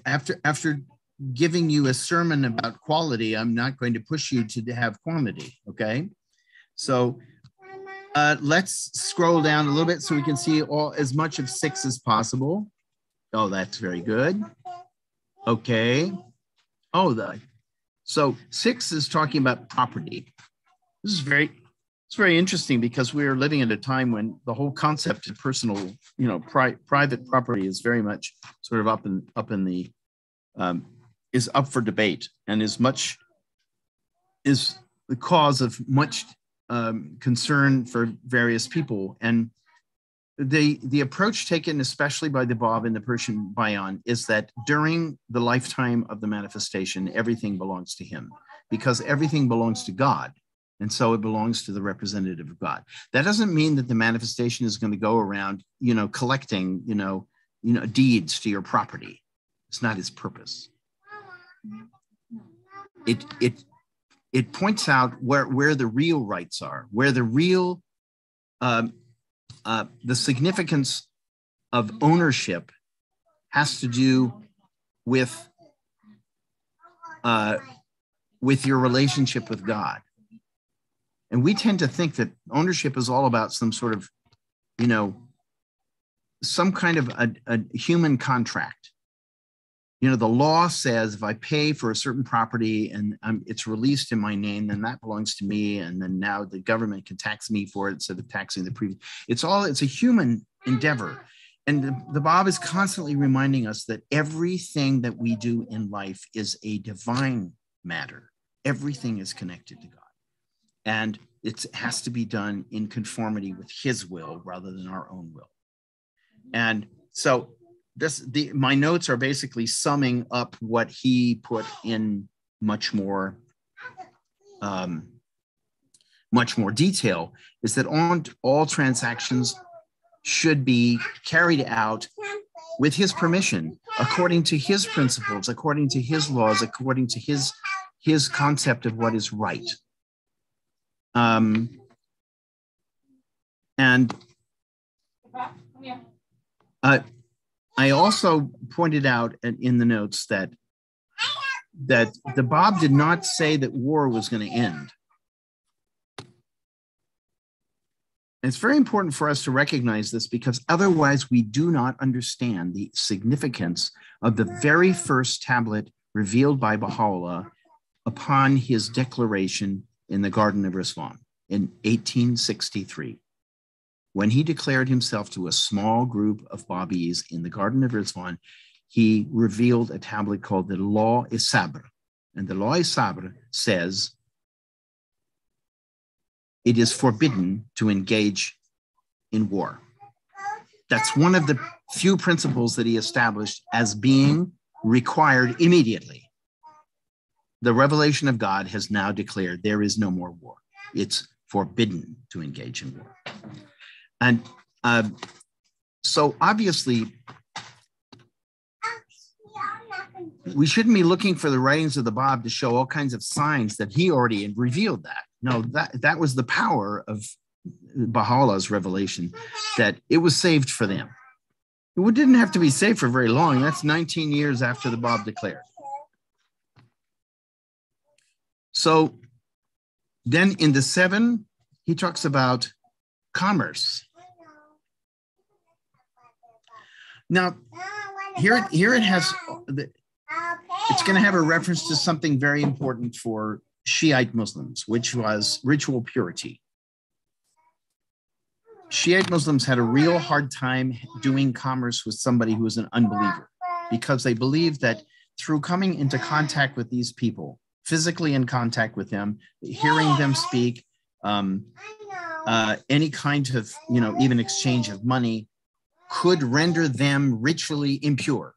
after giving you a sermon about quality, I'm not going to push you to have quantity, okay? So let's scroll down a little bit so we can see as much of 6 as possible. Oh, that's very good. Okay. So 6 is talking about property. This is it's very interesting, because we are living at a time when the whole concept of personal, private property is very much sort of is up for debate, and is the cause of much concern for various people. And the approach taken, especially by the Bab in the Persian Bayan, is that during the lifetime of the manifestation, everything belongs to him, because everything belongs to God. And so it belongs to the representative of God. That doesn't mean that the manifestation is going to go around, collecting, deeds to your property. It's not its purpose. It points out where the real rights are, where the real, the significance of ownership has to do with your relationship with God. And we tend to think that ownership is all about some sort of, some kind of a human contract. The law says if I pay for a certain property and it's released in my name, then that belongs to me. And then now the government can tax me for it instead of taxing the previous. It's a human endeavor. And the Bob is constantly reminding us that everything that we do in life is a divine matter. Everything is connected to God. And it has to be done in conformity with his will rather than our own will. And so my notes are basically summing up what he put in much more detail, is that all transactions should be carried out with his permission, according to his principles, according to his laws, according to his concept of what is right. I also pointed out in the notes that the Bob did not say that war was going to end. And it's very important for us to recognize this, because otherwise we do not understand the significance of the very first tablet revealed by Baha'u'llah upon his declaration in the Garden of Rizwan in 1863. When he declared himself to a small group of Babis in the Garden of Rizwan, he revealed a tablet called the Law-i-Sabr. And the Law-i-Sabr says, it is forbidden to engage in war. That's one of the few principles that he established as being required immediately. The revelation of God has now declared there is no more war. It's forbidden to engage in war. And so obviously, we shouldn't be looking for the writings of the Bab to show all kinds of signs that he already had revealed that. No, that was the power of Baha'u'llah's revelation, that it was saved for them. It didn't have to be saved for very long. That's 19 years after the Bab declared. So then in the 7, he talks about commerce. Now, here it has, it's going to have a reference to something very important for Shiite Muslims, which was ritual purity. Shiite Muslims had a real hard time doing commerce with somebody who was an unbeliever, because they believed that through coming into contact with these people, physically in contact with them, hearing them speak, any kind of, even exchange of money could render them ritually impure,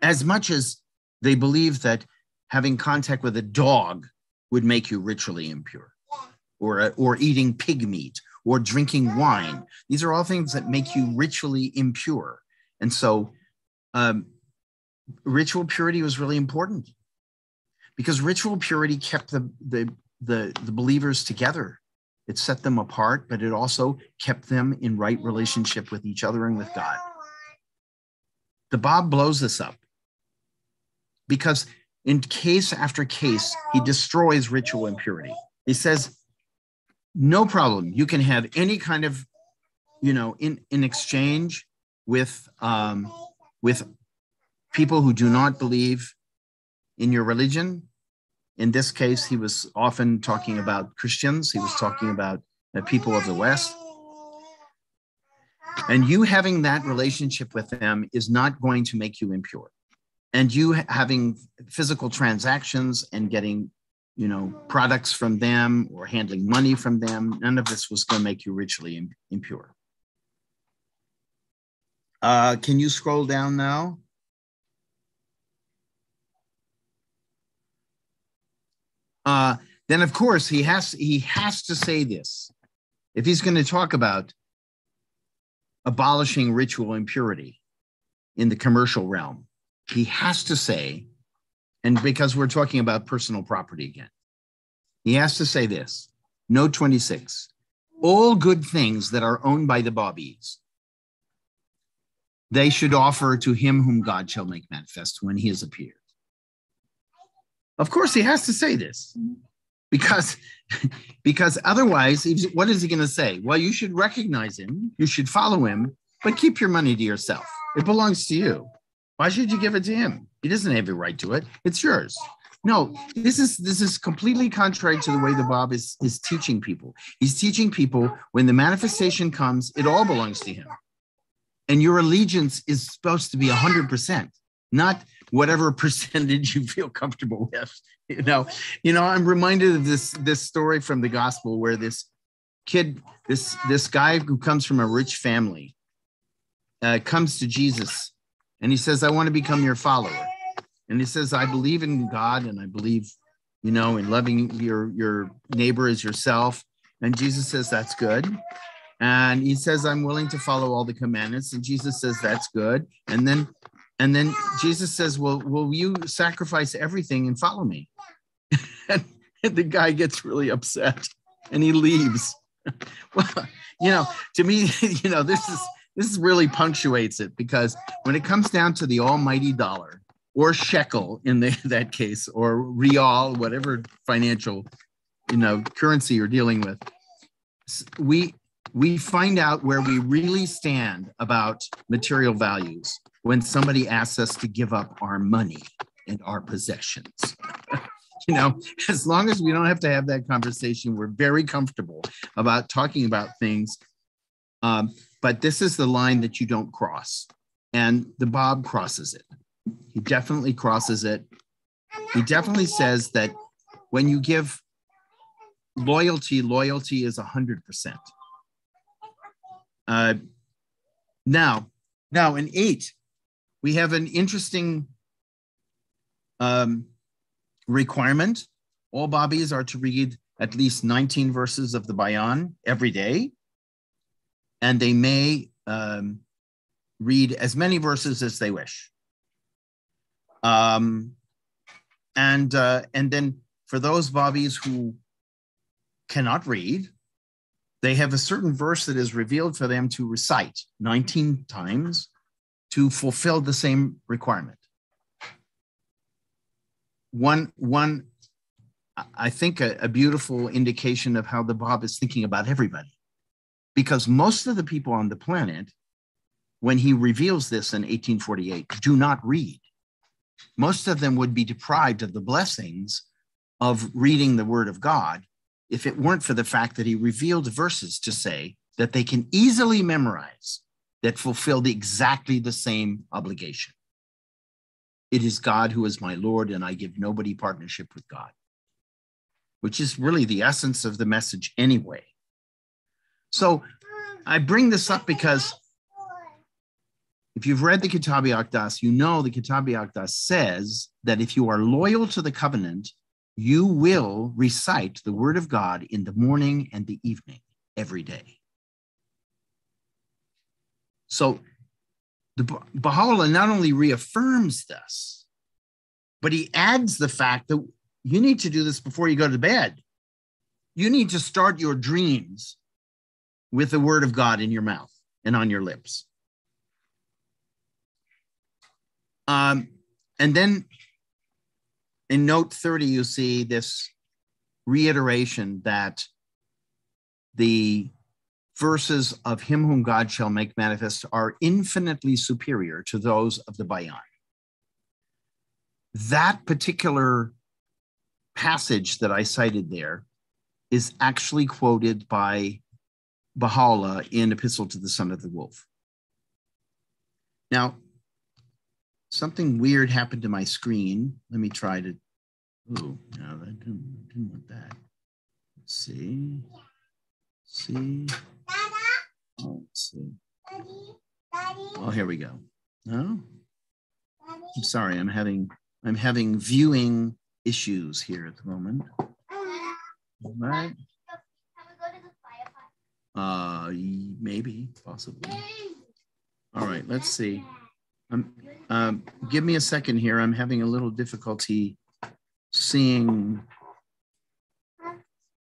as much as they believed that having contact with a dog would make you ritually impure, or eating pig meat, or drinking wine. These are all things that make you ritually impure. And so ritual purity was really important, because ritual purity kept the believers together. It set them apart, but it also kept them in right relationship with each other and with God. The Bab blows this up, because in case after case, he destroys ritual impurity. He says, no problem. You can have any kind of, in exchange with people who do not believe in your religion. In this case, he was often talking about Christians. He was talking about the people of the West. And you having that relationship with them is not going to make you impure. And you having physical transactions and getting, products from them or handling money from them, none of this was going to make you ritually impure. Can you scroll down now? then of course he has to say this. If he's going to talk about abolishing ritual impurity in the commercial realm, he has to say, and because we're talking about personal property again, he has to say this, note 26, all good things that are owned by the Bobbies, they should offer to him whom God shall make manifest when he has appeared. Of course, he has to say this because otherwise, what is he going to say? Well, you should recognize him, you should follow him, but keep your money to yourself. It belongs to you. Why should you give it to him? He doesn't have a right to it. It's yours. No, this is completely contrary to the way the Bob is teaching people. He's teaching people when the manifestation comes, it all belongs to him. And your allegiance is supposed to be 100%, not whatever percentage you feel comfortable with. You know, I'm reminded of this story from the gospel where this kid, this guy who comes from a rich family, comes to Jesus and he says, I want to become your follower. And he says, I believe in God and I believe, in loving your neighbor as yourself. And Jesus says, that's good. And he says, I'm willing to follow all the commandments. And Jesus says, that's good. And then Jesus says, well, will you sacrifice everything and follow me? And the guy gets really upset and he leaves. Well, to me, this really punctuates it, because when it comes down to the almighty dollar or shekel in that case, or rial, whatever financial, currency you're dealing with, we find out where we really stand about material values when somebody asks us to give up our money and our possessions. As long as we don't have to have that conversation, we're very comfortable about talking about things. But this is the line that you don't cross. And the Bob crosses it. He definitely crosses it. He definitely says that when you give loyalty is 100%. Now in 8, we have an interesting requirement. All Bobbies are to read at least 19 verses of the Bayan every day, and they may read as many verses as they wish. And then for those Bobbies who cannot read, they have a certain verse that is revealed for them to recite 19 times to fulfill the same requirement. One, I think a beautiful indication of how the Bob is thinking about everybody, because most of the people on the planet, when he reveals this in 1848, do not read. Most of them would be deprived of the blessings of reading the Word of God if it weren't for the fact that he revealed verses to say that they can easily memorize that fulfilled exactly the same obligation. It is God who is my Lord, and I give nobody partnership with God, which is really the essence of the message anyway. So I bring this up because if you've read the Kitab Aqdas, you know the Kitab Aqdas says that if you are loyal to the covenant, you will recite the Word of God in the morning and the evening every day. So the Baha'u'llah not only reaffirms this, but he adds the fact that you need to do this before you go to bed. You need to start your dreams with the Word of God in your mouth and on your lips. And then in note 30, you see this reiteration that the verses of him whom God shall make manifest are infinitely superior to those of the Bayan. That particular passage that I cited there is actually quoted by Baha'u'llah in Epistle to the Son of the Wolf. Now, something weird happened to my screen. Let me try to, no, I didn't want that. Let's see. Oh, let's see. Oh, here we go. No? I'm sorry, I'm having viewing issues here at the moment. Right. Maybe, possibly. All right, let's see. Give me a second here. I'm having a little difficulty seeing.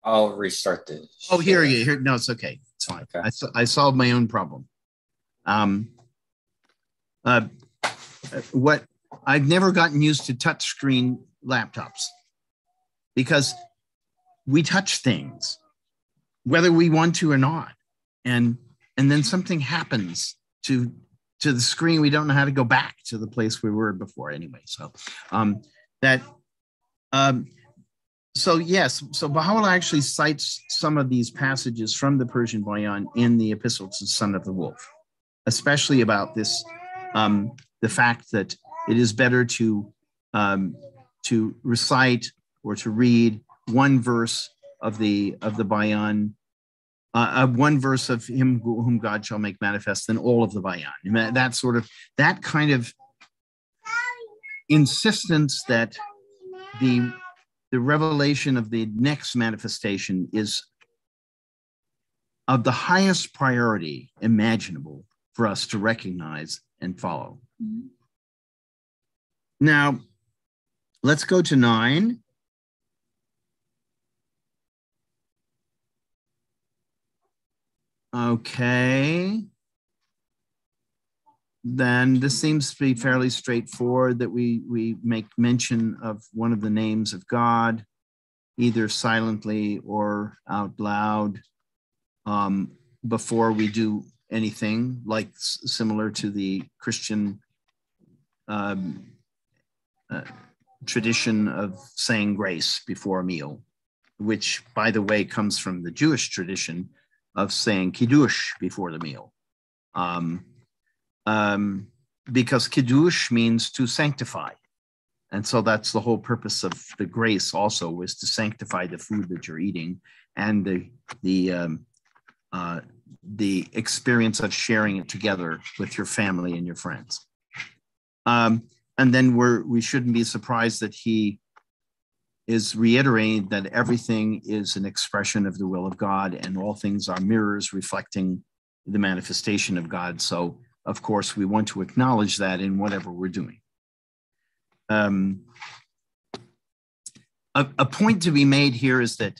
I'll restart the Oh, here. No, it's okay. It's fine. Okay. I solved my own problem. What I've never gotten used to touchscreen laptops because we touch things, whether we want to or not, and then something happens to the screen. We don't know how to go back to the place we were before anyway. So so yes, so Baha'u'llah actually cites some of these passages from the Persian Bayan in the Epistle to the Son of the Wolf, especially about this, the fact that it is better to recite or to read one verse of the Bayan, one verse of him whom God shall make manifest than all of the Bayan. That kind of insistence that the revelation of the next manifestation is of the highest priority imaginable for us to recognize and follow. Mm-hmm. Now, let's go to 9. Okay. Then this seems to be fairly straightforward, that we make mention of one of the names of God, either silently or out loud, before we do anything, like similar to the Christian tradition of saying grace before a meal, which, by the way, comes from the Jewish tradition of saying kiddush before the meal. Because kiddush means to sanctify. And so that's the whole purpose of the grace also, was to sanctify the food that you're eating and the experience of sharing it together with your family and your friends. And then we shouldn't be surprised that he is reiterating that everything is an expression of the will of God and all things are mirrors reflecting the manifestation of God. So, of course, we want to acknowledge that in whatever we're doing. A point to be made here is that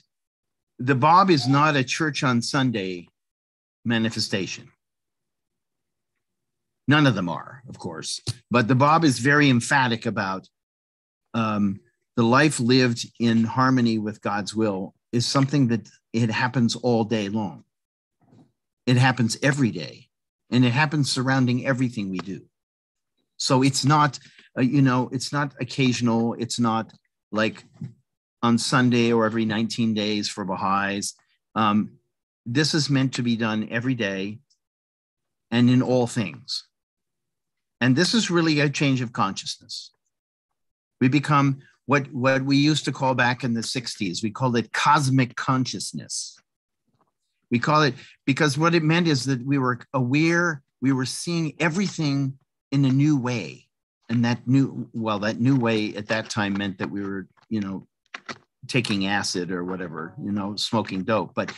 the Bob is not a church on Sunday manifestation. None of them are, of course, but the Bob is very emphatic about the life lived in harmony with God's will is something that it happens all day long. It happens every day, and it happens surrounding everything we do. So it's not, it's not occasional. It's not like on Sunday or every 19 days for Baha'is. This is meant to be done every day and in all things. And this is really a change of consciousness. We become what we used to call back in the 60s, we called it cosmic consciousness. We call it, because what it meant is that we were aware, we were seeing everything in a new way. And that new way at that time meant that we were, taking acid or whatever, smoking dope. But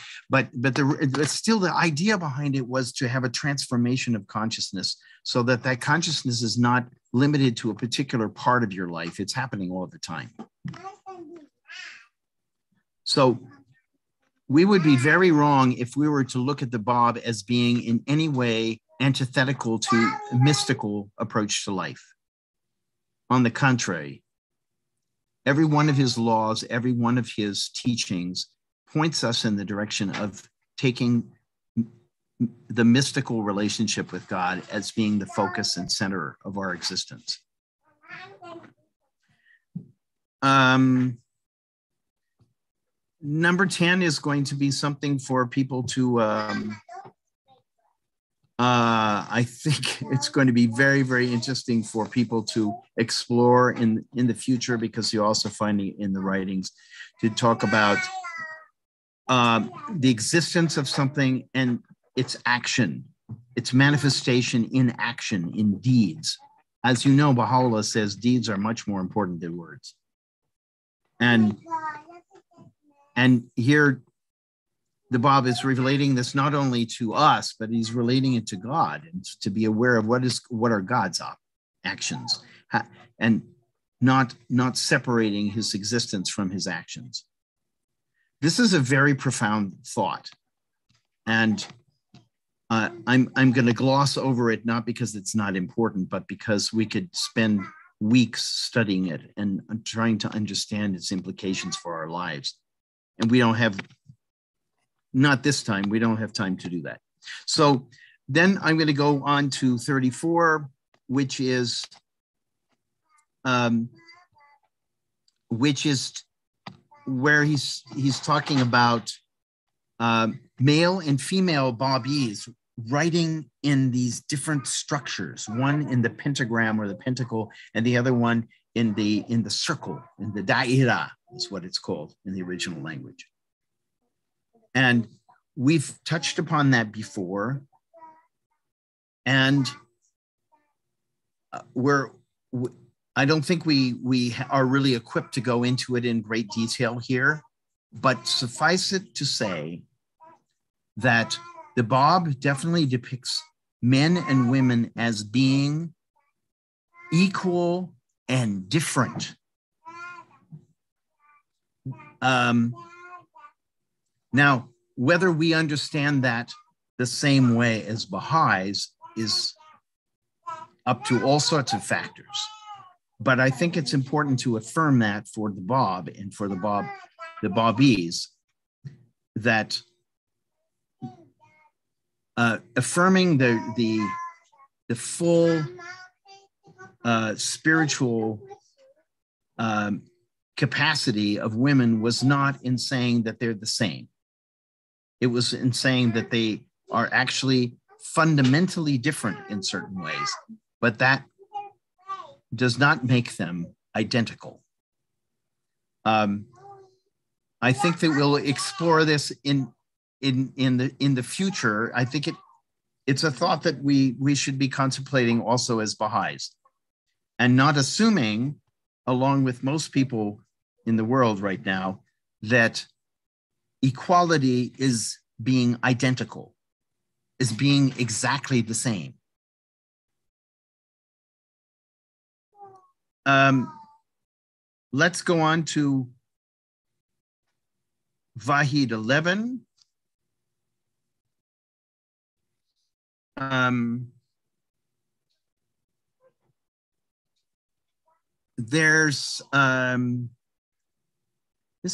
still the idea behind it was to have a transformation of consciousness so that consciousness is not limited to a particular part of your life. It's happening all the time. So we would be very wrong if we were to look at the Bab as being in any way antithetical to a mystical approach to life. On the contrary, every one of his laws, every one of his teachings points us in the direction of taking the mystical relationship with God as being the focus and center of our existence. Number 10 is going to be something for people to, I think it's going to be very, very interesting for people to explore in the future, because you also find it in the writings to talk about the existence of something and its action, its manifestation in action, in deeds. As you know, Baha'u'llah says deeds are much more important than words. And And here, the Bab is relating this not only to us, but he's relating it to God, and to be aware of what are God's actions, and not separating his existence from his actions. This is a very profound thought, and I'm going to gloss over it, not because it's not important, but because we could spend weeks studying it and trying to understand its implications for our lives. And we don't have, not this time, we don't have time to do that. So then I'm going to go on to 34, which is where he's talking about male and female Babis writing in these different structures, one in the pentagram or the pentacle, and the other one in the circle, in the da'ira is what it's called in the original language. And we've touched upon that before, and I don't think we are really equipped to go into it in great detail here, but suffice it to say that the Bab definitely depicts men and women as being equal and different. Now, whether we understand that the same way as Baha'is is up to all sorts of factors. But I think it's important to affirm that for the Bab and for the Babis, that affirming the full spiritual capacity of women was not in saying that they're the same. It was in saying that they are actually fundamentally different in certain ways, but that does not make them identical. I think that we'll explore this in the future. I think it's a thought that we should be contemplating also as Baha'is, and not assuming, along with most people in the world right now, that equality is being identical, is being exactly the same. Let's go on to Vahid 11. This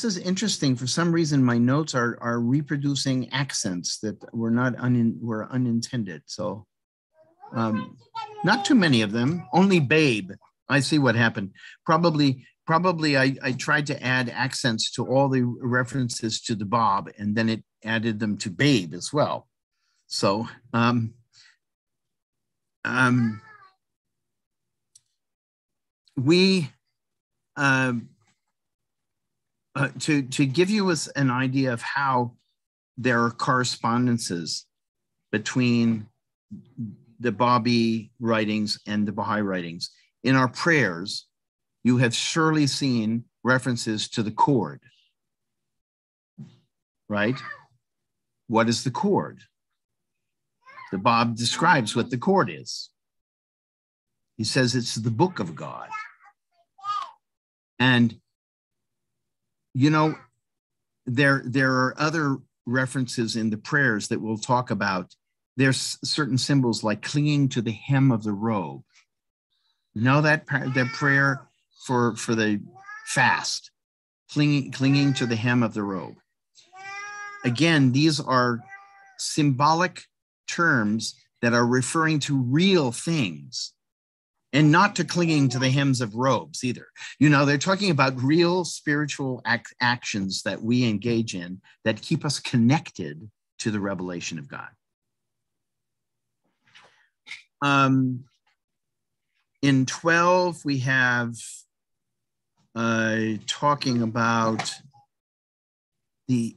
is interesting. For some reason, my notes are reproducing accents that were unintended. So not too many of them, only babe. I see what happened. Probably I tried to add accents to all the references to the Bab, and then it added them to babe as well. So to give you an idea of how there are correspondences between the Babi writings and the Baha'i writings. In our prayers, you have surely seen references to the cord, right? What is the cord? The Bab describes what the cord is. He says it's the book of God. And, you know, there are other references in the prayers that we'll talk about. There's certain symbols like clinging to the hem of the robe. You know that prayer for the fast, clinging to the hem of the robe. Again, these are symbolic terms that are referring to real things, and not to clinging to the hems of robes either. You know, they're talking about real spiritual actions that we engage in that keep us connected to the revelation of God. In 12, we have talking about the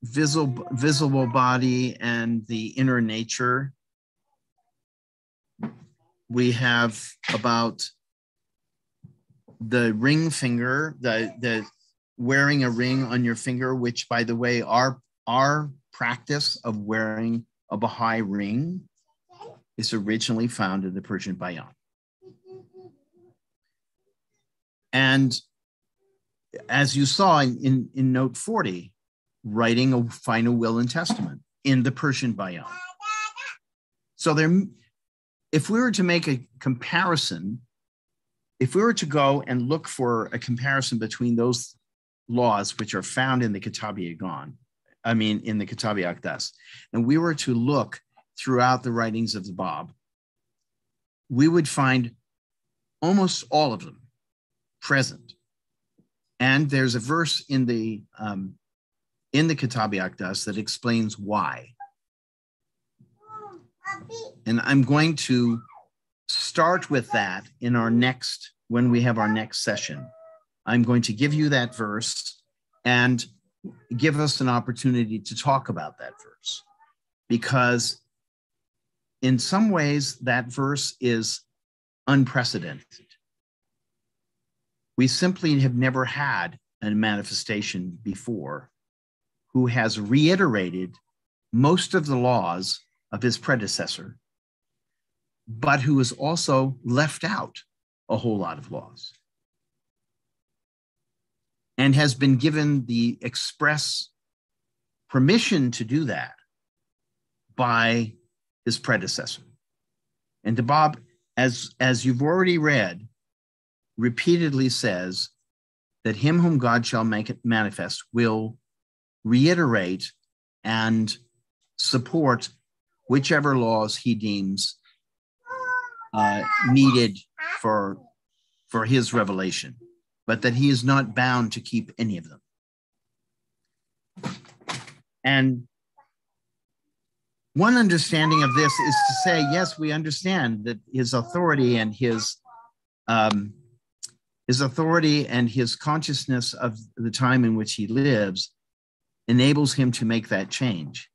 visible body and the inner nature. We have about the ring finger, the wearing a ring on your finger, which, by the way, our practice of wearing a Baha'i ring is originally found in the Persian Bayan. And as you saw in note 40, writing a final will and testament in the Persian Bayan. So if we were to make a comparison, if we were to go and look for a comparison between those laws which are found in the Kitab-i in the Kitab-i Aqdas, and we were to look throughout the writings of the Bab, we would find almost all of them present. And there's a verse in the Kitab-i Aqdas that explains why. And I'm going to start with that when we have our next session. I'm going to give you that verse and give us an opportunity to talk about that verse, because in some ways that verse is unprecedented. We simply have never had a manifestation before who has reiterated most of the laws of his predecessor, but who has also left out a whole lot of laws and has been given the express permission to do that by his predecessor. And the Bab, as you've already read, repeatedly says that him whom God shall make it manifest will reiterate and support whichever laws he deems needed for his revelation, but that he is not bound to keep any of them. And one understanding of this is to say, yes, we understand that his authority and his consciousness of the time in which he lives enables him to make that change.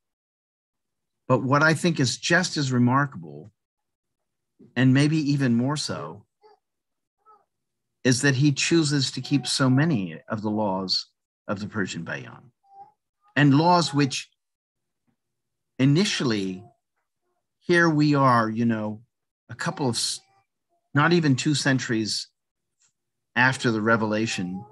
But what I think is just as remarkable, and maybe even more so, is that he chooses to keep so many of the laws of the Persian Bayan, and laws which initially, here we are, a couple of, not even 2 centuries after the revelation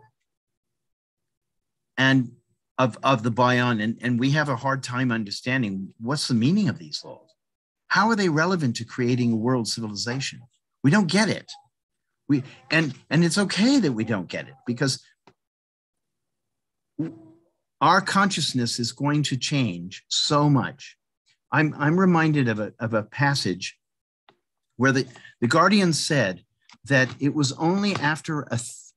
and of the Bayan, and we have a hard time understanding what's the meaning of these laws. How are they relevant to creating a world civilization? We don't get it. And it's okay that we don't get it, because our consciousness is going to change so much. I'm reminded of a passage where the Guardian said that it was only after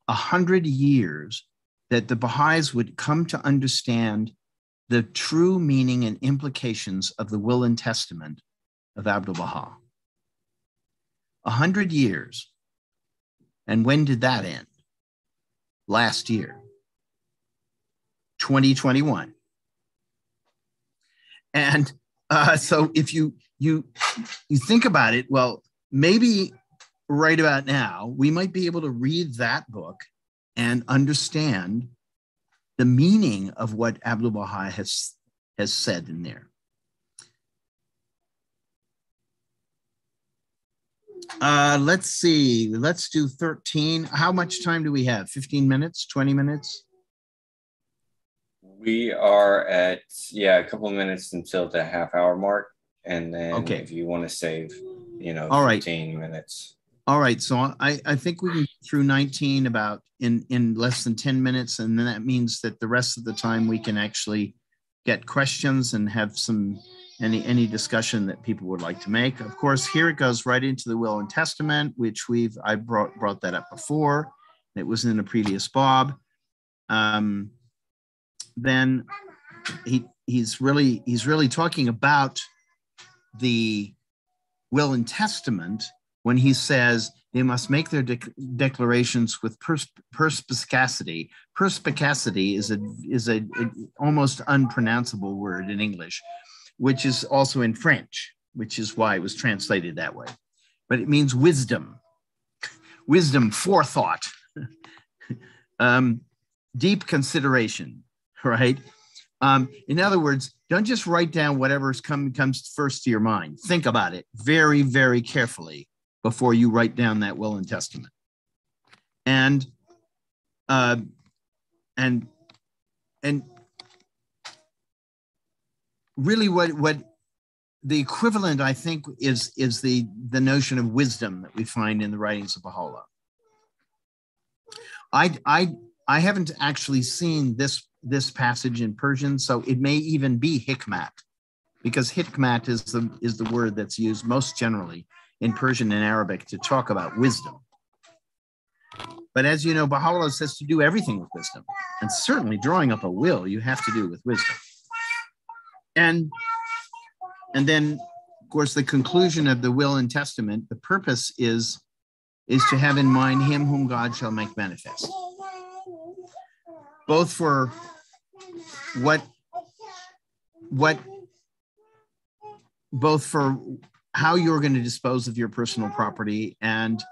100 years that the Baha'is would come to understand the true meaning and implications of the will and testament of Abdu'l-Baha. 100 years. And when did that end? Last year, 2021. And so if you think about it, well, maybe right about now, we might be able to read that book and understand the meaning of what Abdu'l-Baha has said in there. Let's see, let's do 13. How much time do we have? 15 minutes, 20 minutes? We are at, a couple of minutes until the half-hour mark. And then if you want to save, All 15 minutes. All right, so I think we can get through 19 about in less than 10 minutes, and then that means that the rest of the time we can actually get questions and have any discussion that people would like to make. Of course, here it goes right into the will and testament, which I brought that up before. It was in a previous Bab. Then he's really talking about the will and testament when he says they must make their declarations with perspicacity. Perspicacity is a almost unpronounceable word in English, which is also in French, which is why it was translated that way. But it means wisdom, forethought. deep consideration, right? In other words, don't just write down whatever comes first to your mind. Think about it very, very carefully before you write down that will and testament. And really what the equivalent, I think, is the notion of wisdom that we find in the writings of Baha'u'llah. I haven't actually seen this passage in Persian, so it may even be hikmat, because hikmat is the word that's used most generally in Persian and Arabic to talk about wisdom. But as you know, Baha'u'llah says to do everything with wisdom, and certainly drawing up a will you have to do with wisdom. And then, of course, the conclusion of the will and testament, the purpose is to have in mind him whom God shall make manifest, both for both for how you're going to dispose of your personal property and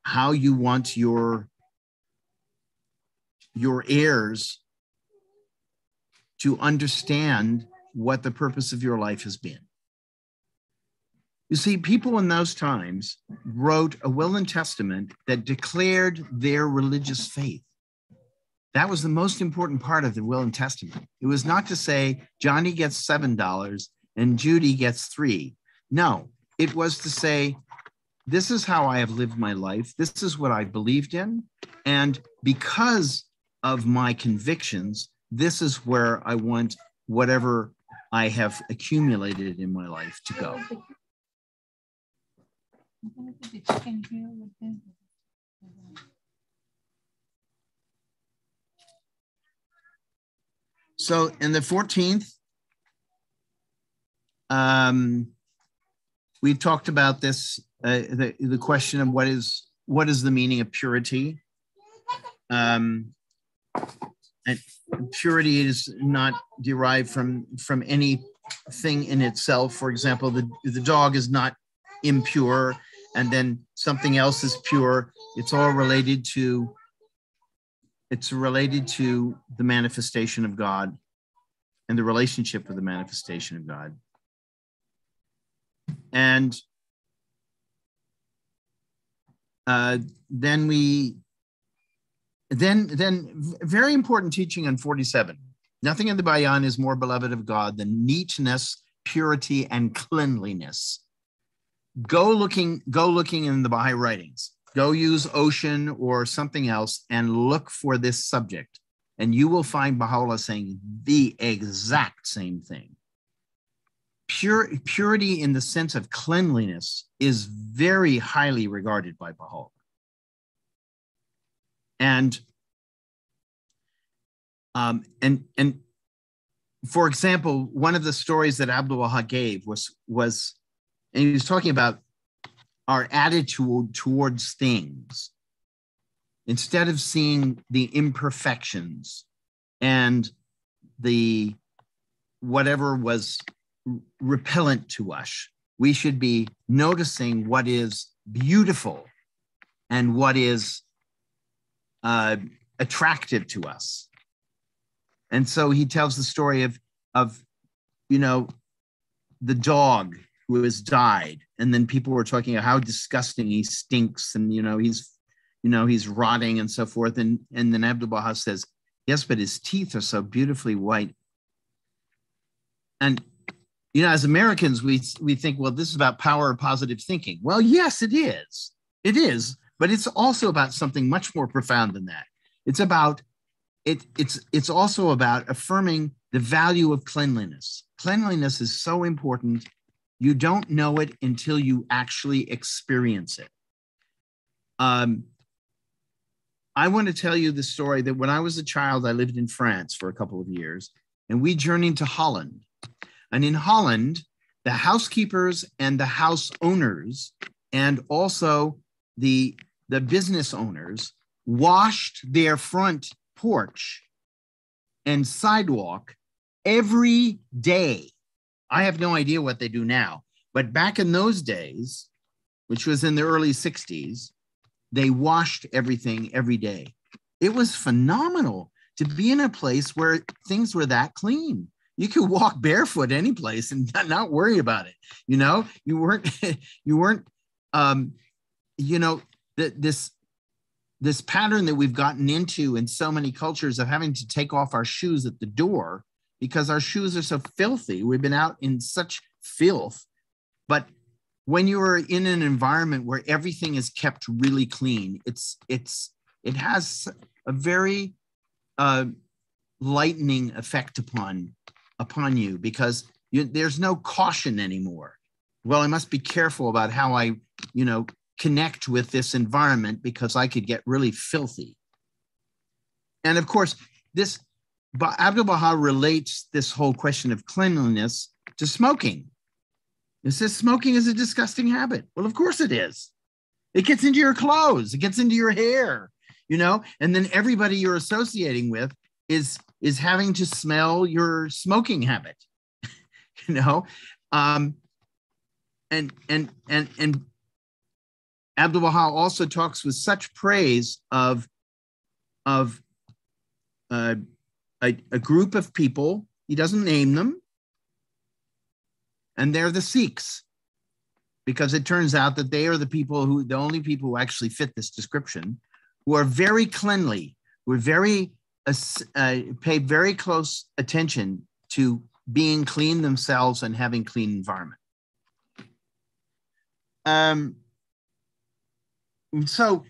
how you want your heirs to understand what the purpose of your life has been. You see, people in those times wrote a will and testament that declared their religious faith. That was the most important part of the will and testament. It was not to say Johnny gets $7 and Judy gets $3. No, it was to say, this is how I have lived my life. This is what I believed in. And because of my convictions, this is where I want whatever I have accumulated in my life to go. So in the 14th, we talked about this, the question of what is the meaning of purity. And purity is not derived from anything in itself. For example, the dog is not impure, and then something else is pure. It's all related to the manifestation of God and the relationship of the manifestation of God. And then very important teaching on 47. Nothing in the Bayan is more beloved of God than neatness, purity, and cleanliness. Go looking in the Baha'i writings. Go use Ocean or something else and look for this subject, and you will find Baha'u'llah saying the exact same thing. Purity in the sense of cleanliness is very highly regarded by Baha'u'llah. And for example, one of the stories that Abdul Wahab gave was, and he was talking about our attitude towards things. Instead of seeing the imperfections and the whatever was repellent to us, we should be noticing what is beautiful and what is attractive to us. And so he tells the story of the dog who has died, and then people were talking about how disgusting he stinks, and he's rotting and so forth. And then Abdul Baha says, yes, but his teeth are so beautifully white. And as Americans, we think, well, this is about power of positive thinking. Well, yes, it is. It is, but it's also about something much more profound than that. It's also about affirming the value of cleanliness. Cleanliness is so important. You don't know it until you actually experience it. I want to tell you the story that when I was a child, I lived in France for a couple of years, and we journeyed to Holland. And in Holland, the housekeepers and the house owners, and also the business owners, washed their front porch and sidewalk every day. I have no idea what they do now, but back in those days, which was in the early 60s, they washed everything every day. It was phenomenal to be in a place where things were that clean. You could walk barefoot any place and not worry about it. You know, you weren't, you know, this pattern that we've gotten into in so many cultures of having to take off our shoes at the door because our shoes are so filthy. We've been out in such filth. But when you are in an environment where everything is kept really clean, it has a very lightening effect upon you, because there's no caution anymore. Well, I must be careful about how I, connect with this environment because I could get really filthy. And of course, Abdu'l-Baha relates this whole question of cleanliness to smoking. It says smoking is a disgusting habit. Well, of course it is. It gets into your clothes, it gets into your hair, and then everybody you're associating with is having to smell your smoking habit, and Abdu'l-Baha also talks with such praise of a group of people. He doesn't name them, and they're the Sikhs, because it turns out that they are the only people who actually fit this description, who are very cleanly, who are very pay very close attention to being clean themselves and having clean environment. So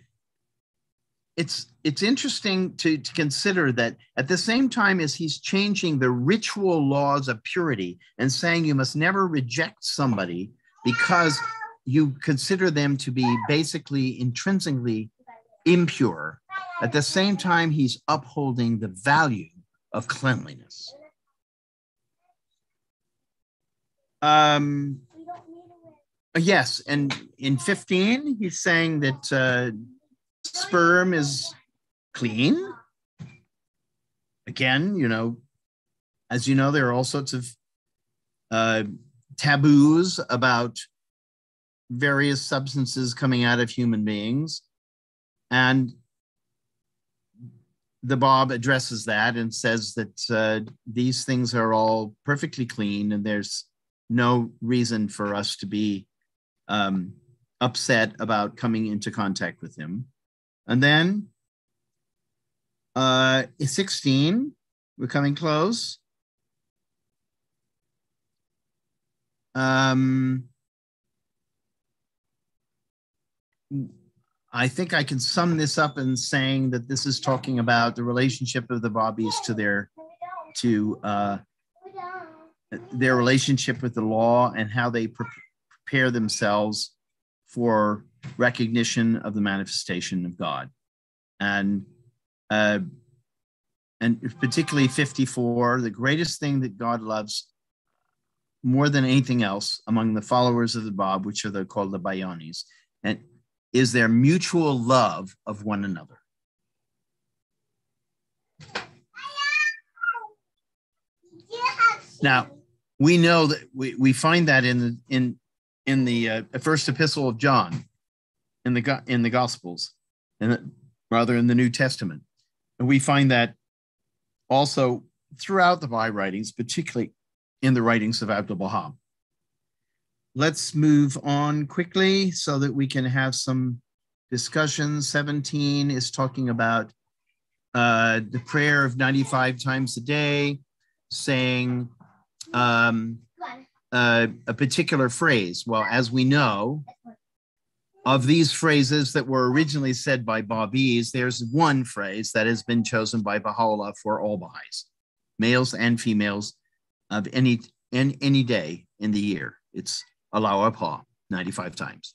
it's interesting to consider that at the same time as he's changing the ritual laws of purity and saying you must never reject somebody because you consider them to be basically intrinsically impure, at the same time he's upholding the value of cleanliness. Yes, and in 15, he's saying that sperm is clean. Again, as you know, there are all sorts of taboos about various substances coming out of human beings. And the Bab addresses that and says that these things are all perfectly clean and there's no reason for us to be upset about coming into contact with him. And then 16, we're coming close. I think I can sum this up in saying that this is talking about the relationship of the Babis to their relationship with the law and how they prepare themselves for recognition of the manifestation of God. And particularly 54, the greatest thing that God loves more than anything else among the followers of the Bab, which are called the Bayanis, and is their mutual love of one another. Now, we know that we find that in the first epistle of John, in the Gospels, and rather in the New Testament, and we find that also throughout the Baha'i writings, particularly in the writings of Abdu'l-Baha. Let's move on quickly so that we can have some discussion. 17 is talking about the prayer of 95 times a day, saying a particular phrase. Well, as we know, of these phrases that were originally said by Babis, there's one phrase that has been chosen by Baha'u'llah for all Baha'is, males and females of any day in the year. It's Allahu Akbar 95 times.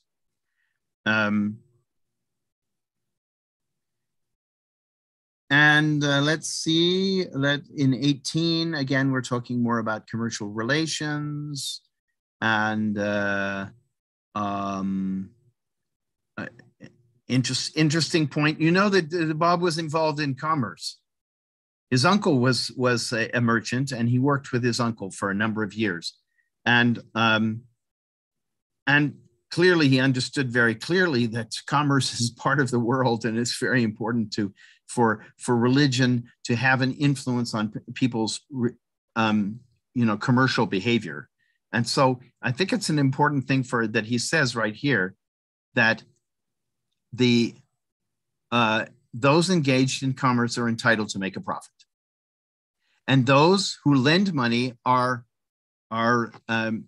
Let's see, in 18, again, we're talking more about commercial relations and interesting point. You know that the Bab was involved in commerce. His uncle was a merchant, and he worked with his uncle for a number of years. And clearly he understood very clearly that commerce is part of the world and it's very important for religion to have an influence on people's commercial behavior. And so I think it's an important thing that he says right here that those engaged in commerce are entitled to make a profit, and those who lend money are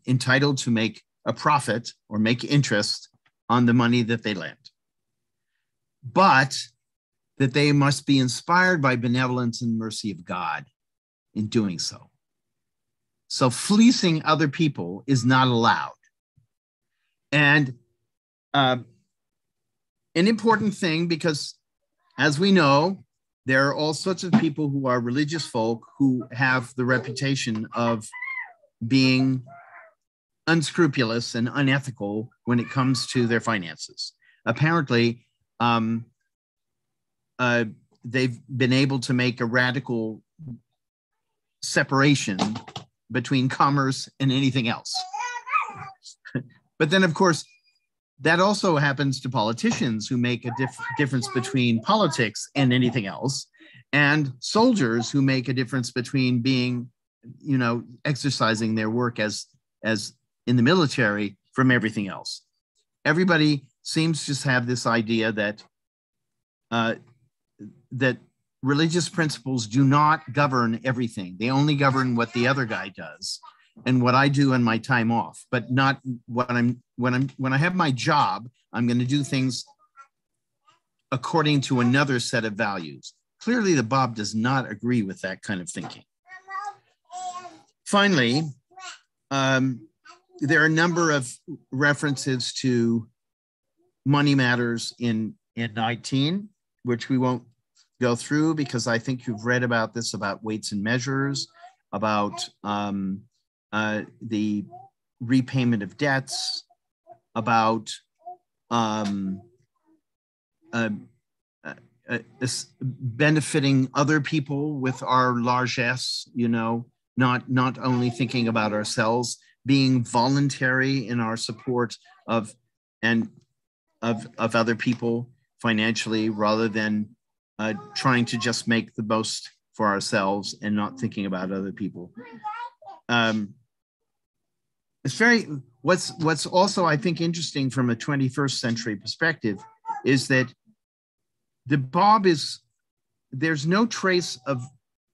entitled to make a profit or make interest on the money that they lend, but that they must be inspired by benevolence and mercy of God in doing so. So fleecing other people is not allowed. And an important thing, because as we know, there are all sorts of people who are religious folk who have the reputation of being unscrupulous and unethical when it comes to their finances. Apparently, they've been able to make a radical separation between commerce and anything else. But then, of course, that also happens to politicians who make a difference between politics and anything else, and soldiers who make a difference between being, exercising their work as in the military from everything else. Everybody seems to just have this idea that that religious principles do not govern everything. They only govern what the other guy does and what I do in my time off, but not when I have my job, I'm going to do things according to another set of values. Clearly, the Bob does not agree with that kind of thinking. Finally, there are a number of references to money matters in 19, which we won't go through because I think you've read about this, about weights and measures, about the repayment of debts, about benefiting other people with our largesse, not only thinking about ourselves, being voluntary in our support of other people financially, rather than trying to just make the most for ourselves and not thinking about other people. What's also, I think, interesting from a 21st century perspective is that the Bob there's no trace of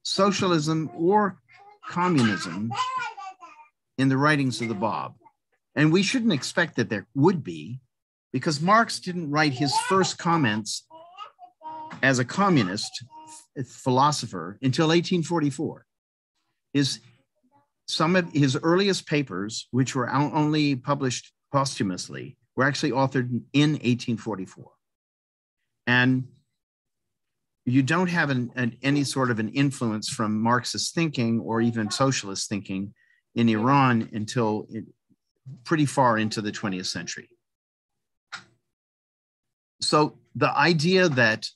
socialism or communism in the writings of the Bob. And we shouldn't expect that there would be, because Marx didn't write his first comments as a communist philosopher until 1844. Some of his earliest papers, which were only published posthumously, were actually authored in 1844. And you don't have any sort of an influence from Marxist thinking or even socialist thinking in Iran until pretty far into the 20th century. So the idea that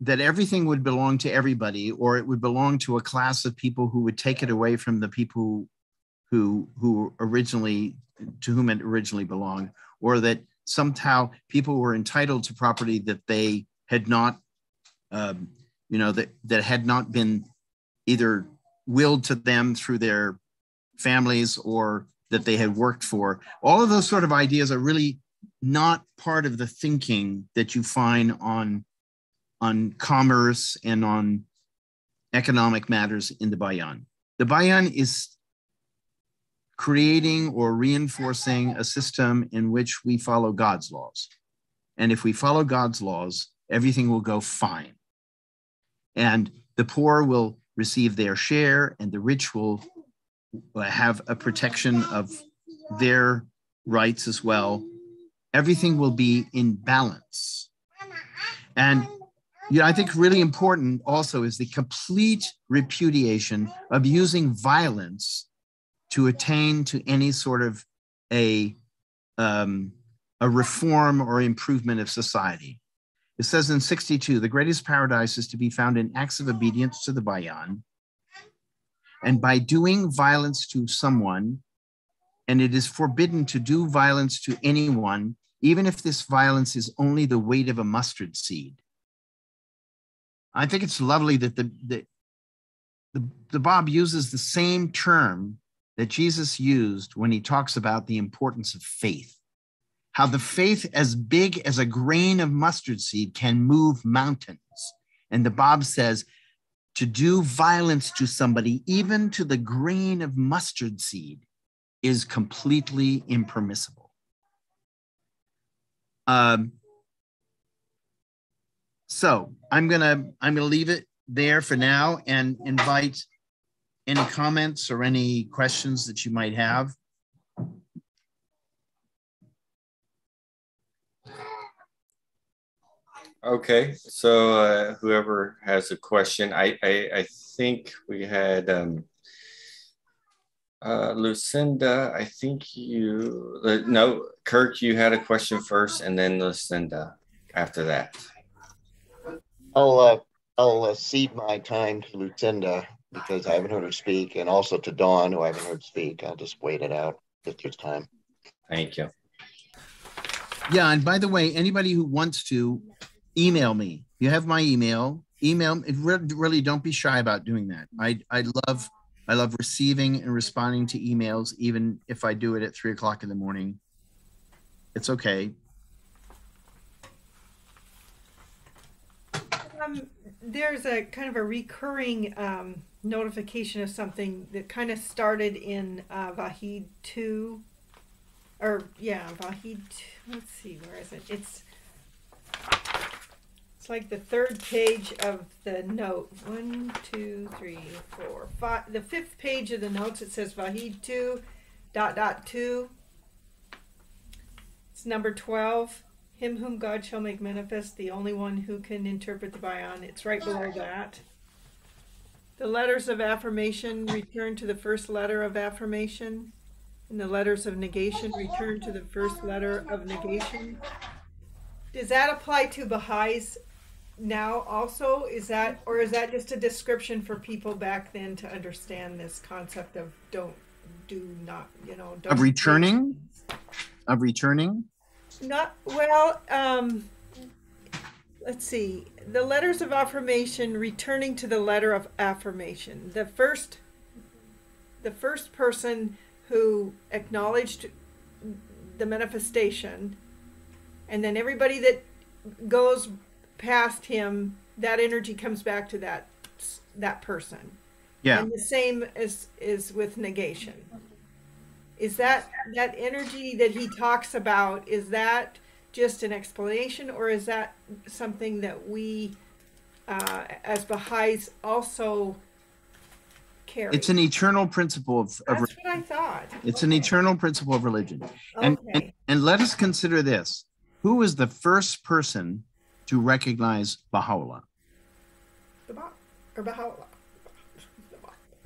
everything would belong to everybody, or it would belong to a class of people who would take it away from the people to whom it originally belonged, or that somehow people were entitled to property that they had not, that had not been either willed to them through their families or that they had worked for. All of those sort of ideas are really not part of the thinking that you find on commerce and on economic matters in the Bayan. The Bayan is creating or reinforcing a system in which we follow God's laws. And if we follow God's laws, everything will go fine. And the poor will receive their share, and the rich will have a protection of their rights as well. Everything will be in balance. And I think really important also is the complete repudiation of using violence to attain to any sort of a reform or improvement of society. It says in 62, the greatest paradise is to be found in acts of obedience to the Bayan, and by doing violence to someone, and it is forbidden to do violence to anyone, even if this violence is only the weight of a mustard seed. I think it's lovely that the Bob uses the same term that Jesus used when he talks about the importance of faith. How the faith as big as a grain of mustard seed can move mountains. And the Bob says, to do violence to somebody, even to the grain of mustard seed, is completely impermissible. So I'm gonna leave it there for now and invite any comments or any questions that you might have. Okay, so whoever has a question, I think we had Lucinda. I think you no, Kirk, you had a question first, and then Lucinda after that. I'll cede my time to Lucinda because I haven't heard her speak, and also to Dawn, who I haven't heard speak. I'll just wait it out if there's time. Thank you. Yeah, and by the way, anybody who wants to email me, you have my email. Email. Really, don't be shy about doing that. I love receiving and responding to emails, even if I do it at 3 o'clock in the morning. It's okay. There's a kind of a recurring notification of something that kind of started in Vahid 2, or yeah, Vahid. Let's see, where is it? It's like the third page of the note. 1, 2, 3, 4, 5. The fifth page of the notes. It says Vahid 2, ... 2. It's number 12. Him whom God shall make manifest, the only one who can interpret the Bayan. It's right below that. The letters of affirmation return to the first letter of affirmation, and the letters of negation return to the first letter of negation. Does that apply to Baha'is now also? Is that, or is that just a description for people back then to understand this concept of don't of returning? Of returning? Not well. Let's see. The letters of affirmation returning to the letter of affirmation. The first person who acknowledged the manifestation, and then everybody that goes past him, that energy comes back to that person. Yeah. And the same is with negation. Is that energy that he talks about, is that just an explanation, or is that something that we as Baha'is also carry? It's an eternal principle of That's what I thought. It's an eternal principle of religion. Okay. And let us consider this. Who was the first person to recognize Baha'u'llah? Baha'u'llah.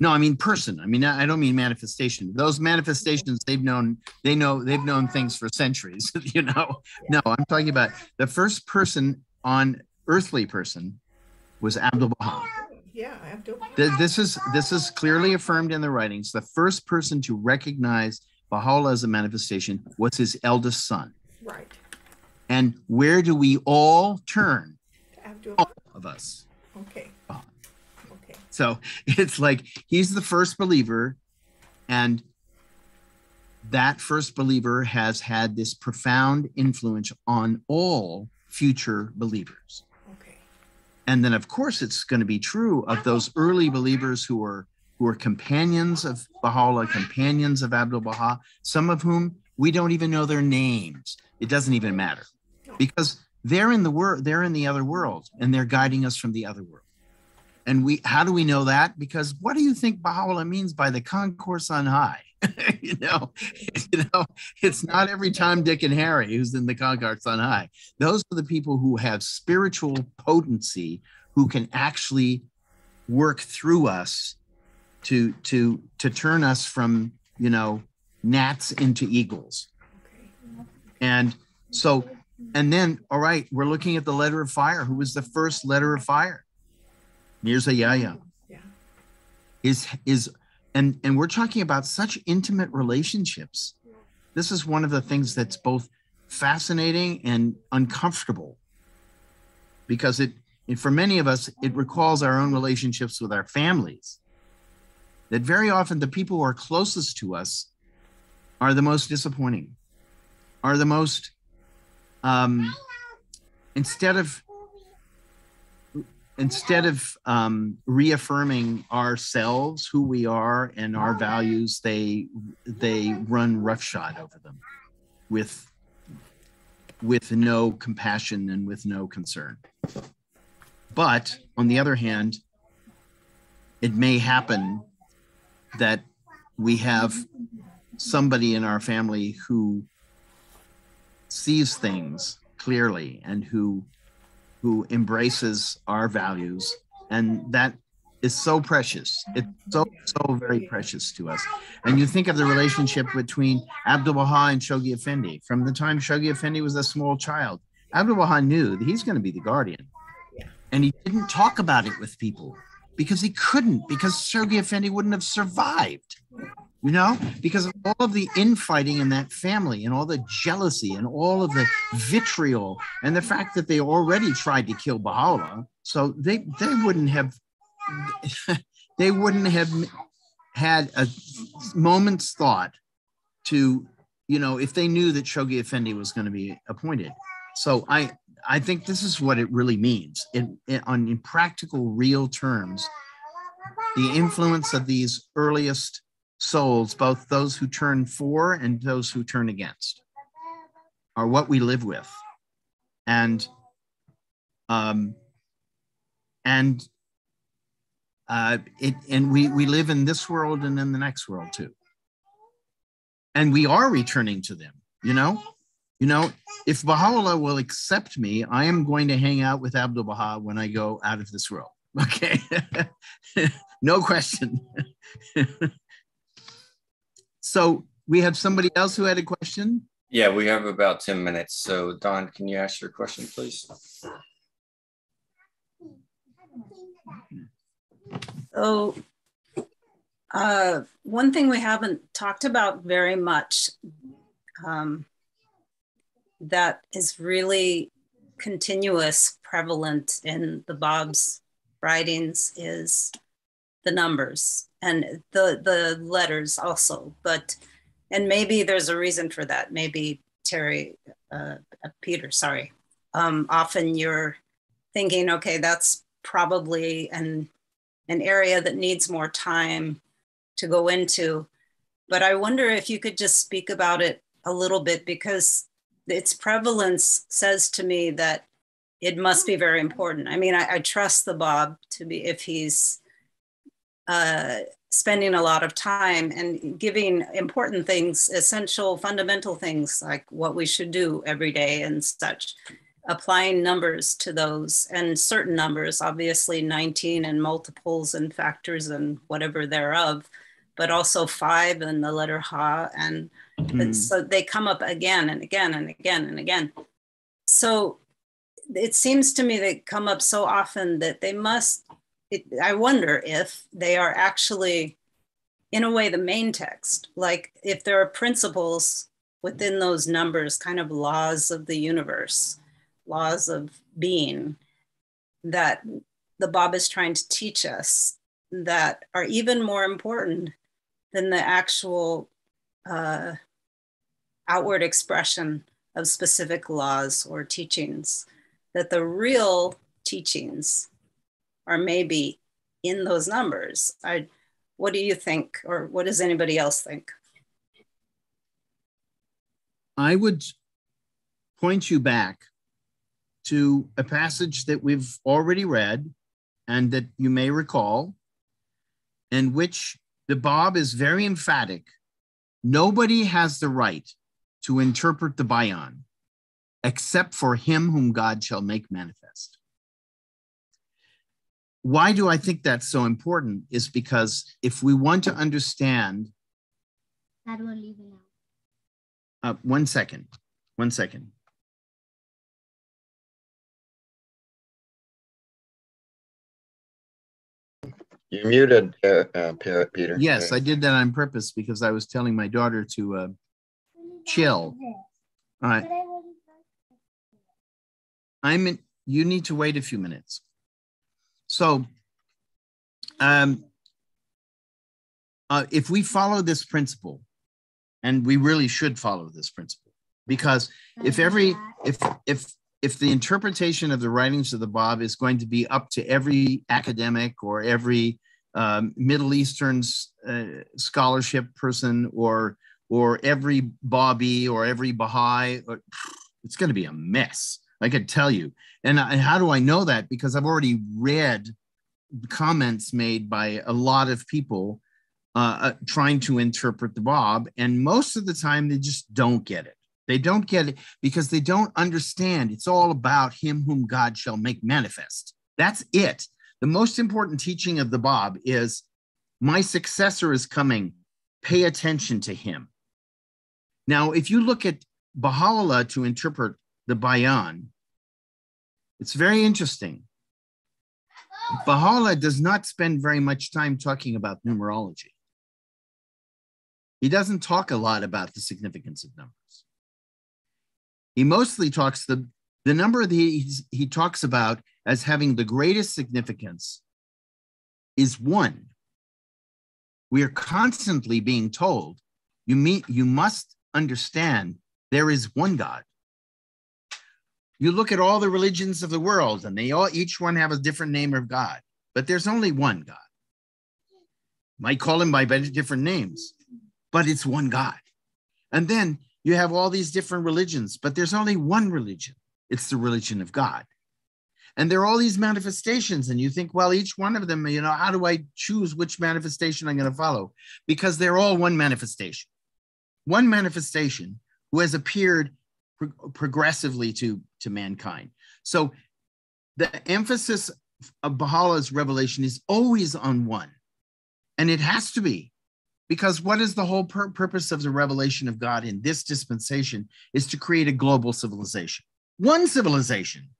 No, I mean person. I mean, I don't mean manifestation. Those manifestations, they've known things for centuries, you know. No, I'm talking about the first person earthly person was Abdul Baha. Yeah, Abdul Baha. This is clearly affirmed in the writings. The first person to recognize Baha'u'llah as a manifestation was his eldest son. Right. And where do we all turn? Abdul All Baha. of us. Okay. Okay. So it's like he's the first believer, and that first believer has had this profound influence on all future believers. Okay. And then, of course, it's going to be true of those early believers who are companions of Baha'u'llah, companions of Abdul Baha, some of whom we don't even know their names. It doesn't even matter, because they're in the other world, and they're guiding us from the other world. And how do we know that? Because what do you think Baha'u'llah means by the concourse on high? you know, it's not every Tom, Dick, and Harry who's in the concourse on high. Those are the people who have spiritual potency, who can actually work through us to turn us from, gnats into eagles. And so, and then, all right, we're looking at the letter of fire. Who was the first letter of fire? Mirza Yahya. Yeah. And we're talking about such intimate relationships. This is one of the things that's both fascinating and uncomfortable, because it for many of us, it recalls our own relationships with our families. That very often the people who are closest to us are the most disappointing, are the most, instead of reaffirming ourselves, who we are and our values, they run roughshod over them with no compassion and with no concern. But on the other hand, it may happen that we have somebody in our family who sees things clearly and who embraces our values, and that is so precious. It's so very precious to us. And you think of the relationship between Abdu'l-Baha and Shoghi Effendi. From the time Shoghi Effendi was a small child, Abdu'l-Baha knew that he's going to be the guardian. And he didn't talk about it with people because he couldn't, because Shoghi Effendi wouldn't have survived, because of all of the infighting in that family and all the jealousy and all of the vitriol and the fact that they already tried to kill Baha'u'llah. So they wouldn't have had a moment's thought to, if they knew that Shoghi Effendi was going to be appointed. So I think this is what it really means in practical, real terms. The influence of these earliest souls, both those who turn for and those who turn against, are what we live with. And we live in this world and in the next world too. And we are returning to them, if Baha'u'llah will accept me, I am going to hang out with Abdu'l-Baha when I go out of this world. Okay. No question. So we have somebody else who had a question? Yeah, we have about 10 minutes. So Don, can you ask your question, please? So one thing we haven't talked about very much that is really continuous, prevalent in the Bab's writings is the numbers and the letters also. And maybe there's a reason for that. Maybe Peter, sorry. Often you're thinking, okay, that's probably an area that needs more time to go into. But I wonder if you could just speak about it a little bit, because its prevalence says to me that it must be very important. I mean, I trust the Bab to be, if he's spending a lot of time and giving important things, essential, fundamental things like what we should do every day and such, applying numbers to those, and certain numbers, obviously 19 and multiples and factors and whatever thereof, but also 5 and the letter Ha. And so they come up again and again and again and again. So it seems to me they come up so often that they must, I wonder if they are actually, in a way, the main text. Like if there are principles within those numbers, kind of laws of the universe, laws of being, that the Bab is trying to teach us, that are even more important than the actual outward expression of specific laws or teachings, that the real teachings are maybe in those numbers. What do you think, or what does anybody else think? I would point you back to a passage that we've already read and that you may recall, in which the Bab is very emphatic. Nobody has the right to interpret the Bayan except for him whom God shall make manifest. Why do I think that's so important? Is because if we want to understand, one second. You muted, Peter. Yes, I did that on purpose because I was telling my daughter to chill. All right. You need to wait a few minutes. So if we follow this principle, and we really should follow this principle, because if the interpretation of the writings of the Bab is going to be up to every academic or every Middle Eastern scholarship person or every Babi or every Baha'i, it's going to be a mess. I could tell you. And how do I know that? Because I've already read comments made by a lot of people trying to interpret the Bab, and most of the time they just don't get it. They don't get it because they don't understand. It's all about him whom God shall make manifest. That's it. The most important teaching of the Bab is my successor is coming. Pay attention to him. Now, if you look at Baha'u'llah to interpret the Bayan, it's very interesting. Baha'u'llah does not spend very much time talking about numerology. He doesn't talk a lot about the significance of numbers. He mostly talks the number that he talks about as having the greatest significance is 1. We are constantly being told, you must understand there is one God. You look at all the religions of the world, and each one have a different name of God, but there's only one God. Might call him by different names, but it's one God. And then you have all these different religions, but there's only one religion. It's the religion of God. And there are all these manifestations, and you think, well, each one of them, how do I choose which manifestation I'm going to follow? Because they're all one manifestation who has appeared progressively to mankind. So the emphasis of Baha'u'llah's revelation is always on one. And it has to be, because what is the whole purpose of the revelation of God in this dispensation is to create a global civilization. One civilization,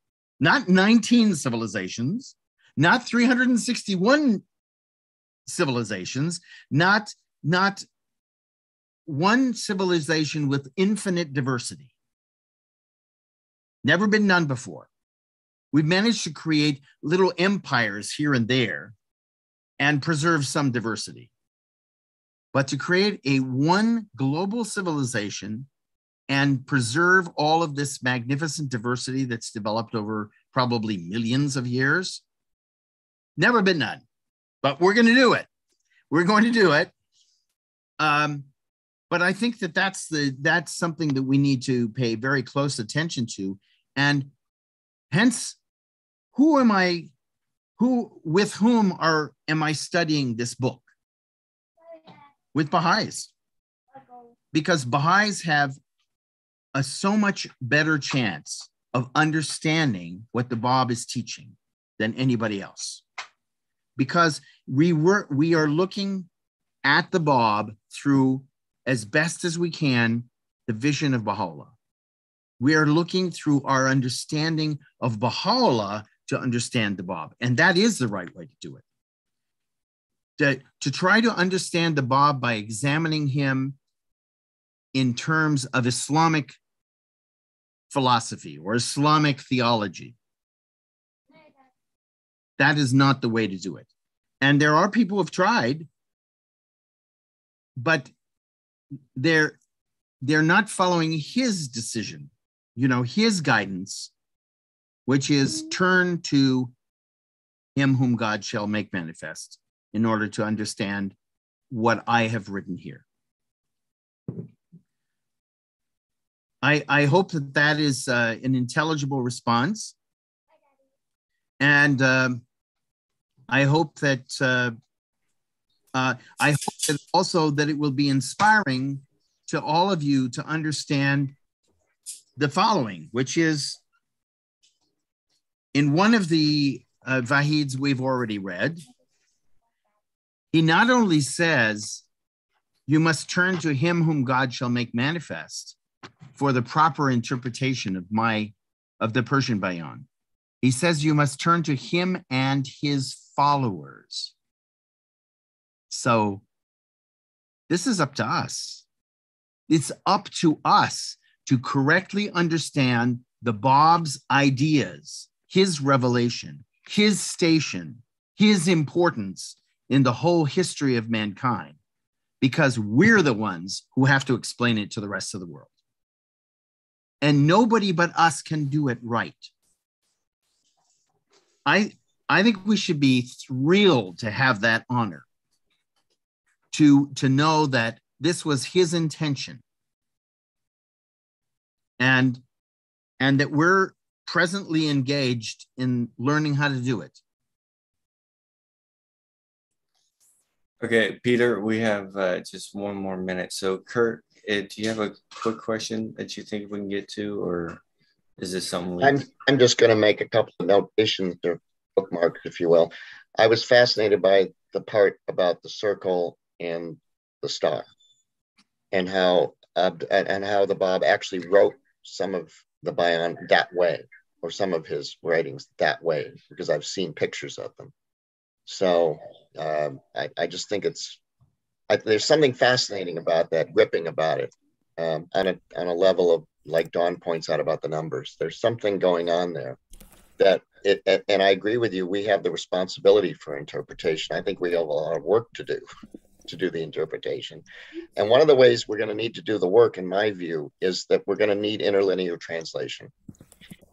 not 19 civilizations, not 361 civilizations, not one civilization with infinite diversity. Never been done before. We've managed to create little empires here and there and preserve some diversity. But to create a one global civilization and preserve all of this magnificent diversity that's developed over probably millions of years, never been done. But we're going to do it. We're going to do it. But I think that that's something that we need to pay very close attention to. And hence, with whom am I studying this book? With Baha'is. Because Baha'is have a so much better chance of understanding what the Bab is teaching than anybody else. Because we are looking at the Bab through, as best as we can, the vision of Baha'u'llah. We are looking through our understanding of Baha'u'llah to understand the Bab. And that is the right way to do it. To try to understand the Bab by examining him in terms of Islamic philosophy or Islamic theology, that is not the way to do it. And there are people who have tried, but they're not following his decision, his guidance, which is turn to him whom God shall make manifest in order to understand what I have written here. I hope that is an intelligible response. And I hope that also that it will be inspiring to all of you to understand the following, which is in one of the Wahids we've already read, he not only says, you must turn to him whom God shall make manifest for the proper interpretation of the Persian Bayan. He says you must turn to him and his followers. So this is up to us. It's up to us to correctly understand the Bab's ideas, his revelation, his station, his importance in the whole history of mankind, because we're the ones who have to explain it to the rest of the world. And nobody but us can do it right. I think we should be thrilled to have that honor, to know that this was his intention, and that we're presently engaged in learning how to do it. Okay, Peter, we have just one more minute. So Kurt, do you have a quick question that you think we can get to, or is this something we... I'm just going to make a couple of notations or bookmarks, if you will. I was fascinated by the part about the circle and the star, and how the Bab actually wrote some of the Bayan that way, or some of his writings that way, because I've seen pictures of them. So I just think there's something fascinating about that, gripping about it, on a level of, like Dawn points out about the numbers. There's something going on there that and I agree with you. We have the responsibility for interpretation. I think we have a lot of work to do the interpretation. And one of the ways we're going to need to do the work, in my view, is that we're going to need interlinear translation.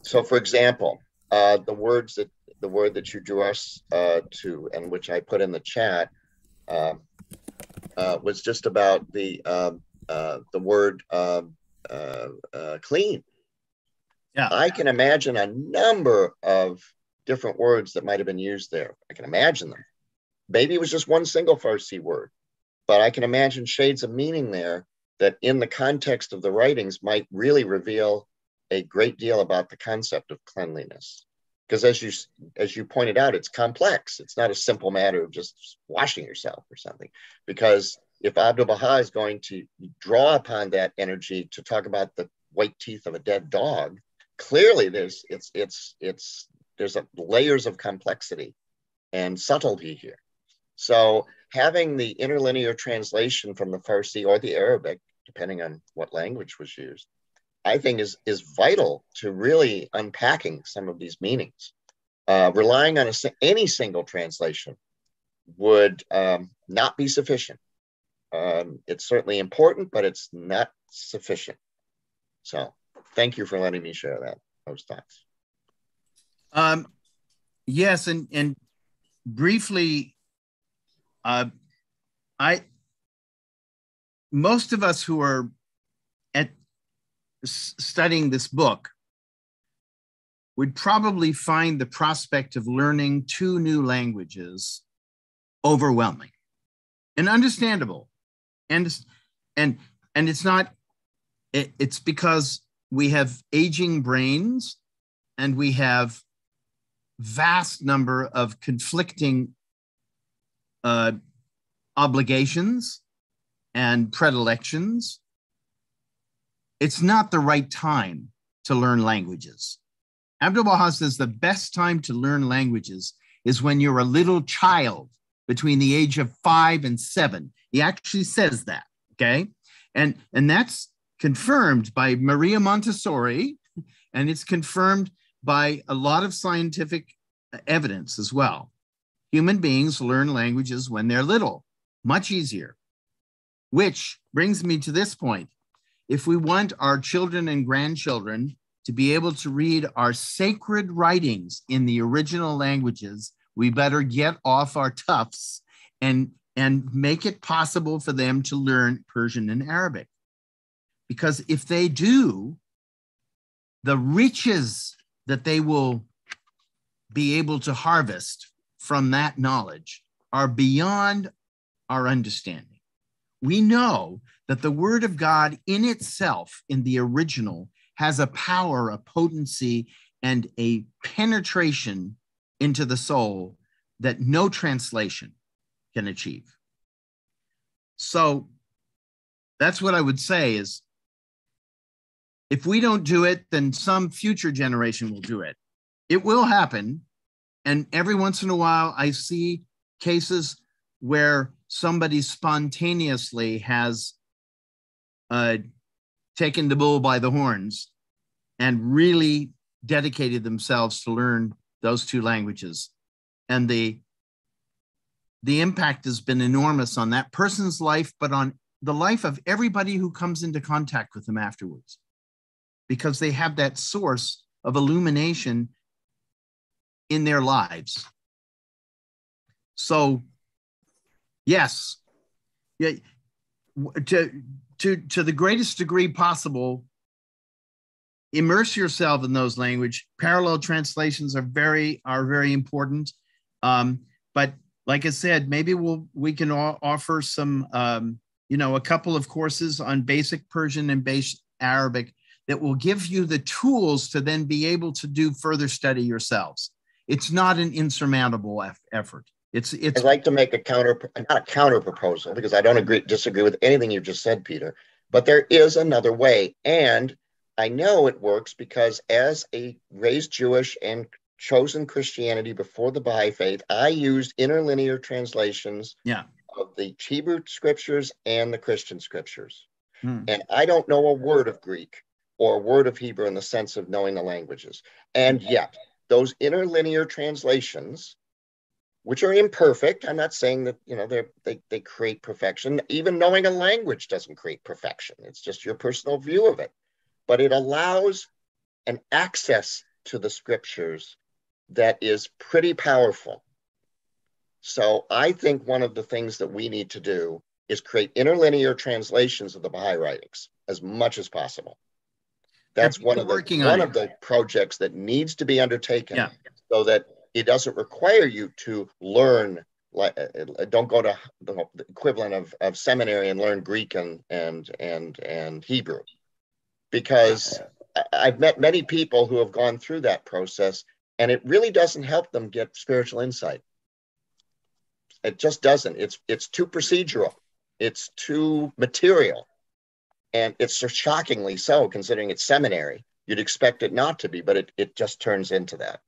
So, for example, the word that you drew us to, and which I put in the chat, was just about the word clean. Yeah. I can imagine a number of different words that might have been used there. I can imagine them. Maybe it was just one single Farsi word, but I can imagine shades of meaning there that in the context of the writings might really reveal a great deal about the concept of cleanliness. Because as you pointed out, it's complex. It's not a simple matter of just washing yourself or something. Because if Abdul Baha is going to draw upon that energy to talk about the white teeth of a dead dog, clearly there's layers of complexity and subtlety here. So having the interlinear translation from the Farsi or the Arabic, depending on what language was used, I think is vital to really unpacking some of these meanings. Relying on any single translation would not be sufficient. It's certainly important, but it's not sufficient. So thank you for letting me share those thoughts. Yes, and briefly, most of us who are studying this book would probably find the prospect of learning 2 new languages overwhelming and understandable. And it's not, it's because we have aging brains and we have vast number of conflicting obligations and predilections. It's not the right time to learn languages. Abdul Baha says the best time to learn languages is when you're a little child between the age of 5 and 7. He actually says that, okay? And that's confirmed by Maria Montessori, and it's confirmed by a lot of scientific evidence as well. Human beings learn languages when they're little, much easier. Which brings me to this point. If we want our children and grandchildren to be able to read our sacred writings in the original languages, we better get off our tufts and make it possible for them to learn Persian and Arabic. Because if they do, the riches that they will be able to harvest from that knowledge are beyond our understanding. We know that the word of God in itself, in the original, has a power, a potency, and a penetration into the soul that no translation can achieve. So that's what I would say is, if we don't do it, then some future generation will do it. It will happen. And every once in a while, I see cases where somebody spontaneously has taken the bull by the horns and really dedicated themselves to learn those two languages. And the impact has been enormous on that person's life, but on the life of everybody who comes into contact with them afterwards, because they have that source of illumination in their lives. So, yes, yeah, to the greatest degree possible, immerse yourself in those language. Parallel translations are very important. But like I said, maybe we can offer some, a couple of courses on basic Persian and basic Arabic that will give you the tools to then be able to do further study yourselves. It's not an insurmountable effort. I'd like to make not a counter proposal, because I don't disagree with anything you just said, Peter, but there is another way. And I know it works because as a raised Jewish and chosen Christianity before the Baha'i faith, I used interlinear translations of the Hebrew scriptures and the Christian scriptures. And I don't know a word of Greek or a word of Hebrew in the sense of knowing the languages. And yet those interlinear translations, which are imperfect, I'm not saying that, they create perfection. Even knowing a language doesn't create perfection. It's just your personal view of it. But it allows an access to the scriptures that is pretty powerful. So I think one of the things that we need to do is create interlinear translations of the Baha'i writings as much as possible. That's one of the projects that needs to be undertaken, so that it doesn't require you to learn, don't go to the equivalent of seminary and learn Greek and Hebrew. Because I've met many people who have gone through that process, and it really doesn't help them get spiritual insight. It just doesn't. It's too procedural. It's too material. And it's so shockingly so, considering it's seminary. You'd expect it not to be, but it just turns into that.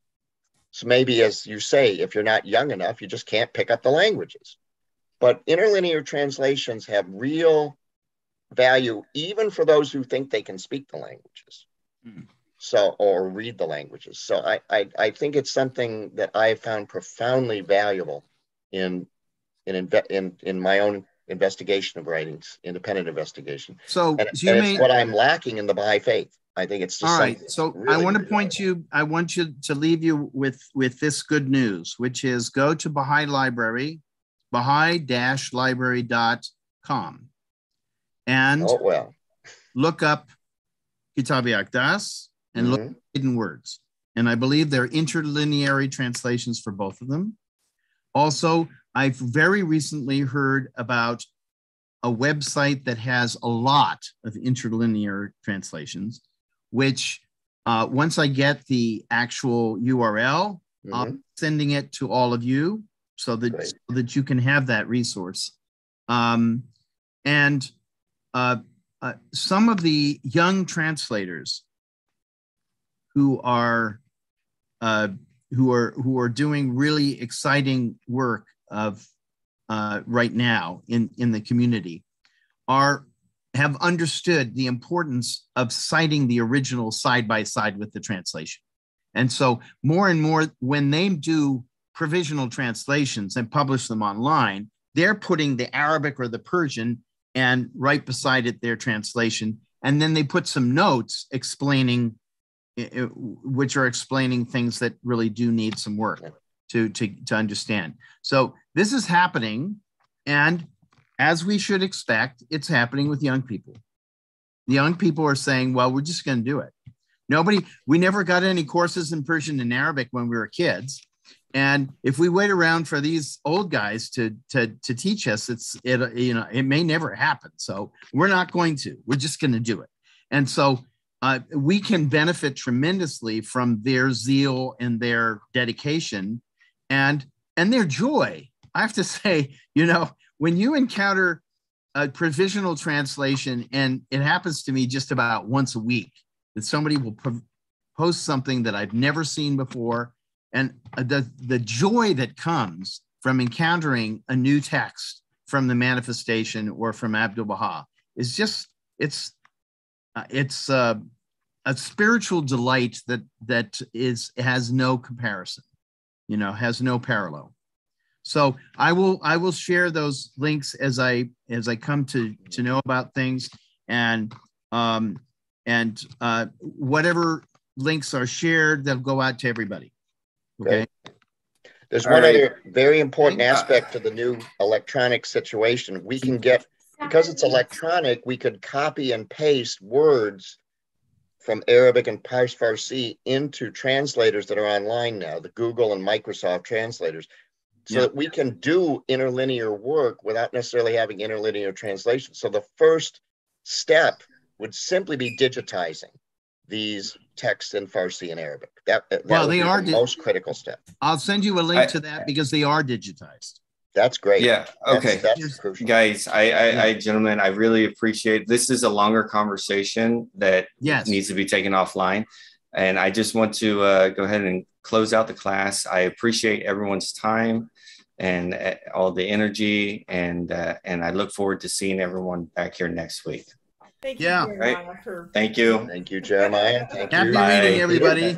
So maybe, as you say, if you're not young enough, you just can't pick up the languages. But interlinear translations have real value, even for those who think they can speak the languages, or read the languages. So I think it's something that I found profoundly valuable in my own investigation of writings, independent investigation. It's what I'm lacking in the Baha'i faith. I think it's just all right. So really, I want to I want you to leave you with this good news, which is go to Baha'i Library, Baha'i-library.com, and look up Kitab-i Aqdas and look at hidden words. And I believe they're interlinear translations for both of them. Also, I've very recently heard about a website that has a lot of interlinear translations, which once I get the actual URL, I'll be sending it to all of you so that you can have that resource. And some of the young translators who are doing really exciting work of right now in the community have understood the importance of citing the original side by side with the translation. And so more and more, when they do provisional translations and publish them online, they're putting the Arabic or the Persian and right beside it their translation. And then they put some notes explaining, which are explaining things that really do need some work to understand. So this is happening, and as we should expect, it's happening with young people. The young people are saying, well, we're just going to do it. We never got any courses in Persian and Arabic when we were kids. And if we wait around for these old guys to teach us, it may never happen. So we're not going to. We're just going to do it. And so we can benefit tremendously from their zeal and their dedication and their joy. I have to say, when you encounter a provisional translation, and it happens to me just about once a week, that somebody will post something that I've never seen before, and the joy that comes from encountering a new text from the Manifestation or from Abdul Baha is just, it's a spiritual delight that has no comparison, has no parallel. So I will share those links as I come to know about things, and whatever links are shared, they'll go out to everybody. Okay. There's one other very important aspect to the new electronic situation. We can get, because it's electronic, we could copy and paste words from Arabic and Farsi into translators that are online now, the Google and Microsoft translators, so that we can do interlinear work without necessarily having interlinear translation. So the first step would simply be digitizing these texts in Farsi and Arabic. That would be the most critical step. I'll send you a link to that because they are digitized. That's great. Yeah. Okay. That's crucial. Guys, gentlemen, I really appreciate this. Is a longer conversation that needs to be taken offline. And I just want to go ahead and close out the class. I appreciate everyone's time and all the energy. And I look forward to seeing everyone back here next week. Thank you, Jeremiah. Thank you. Thank you, Jeremiah. Thank you. Happy reading, everybody.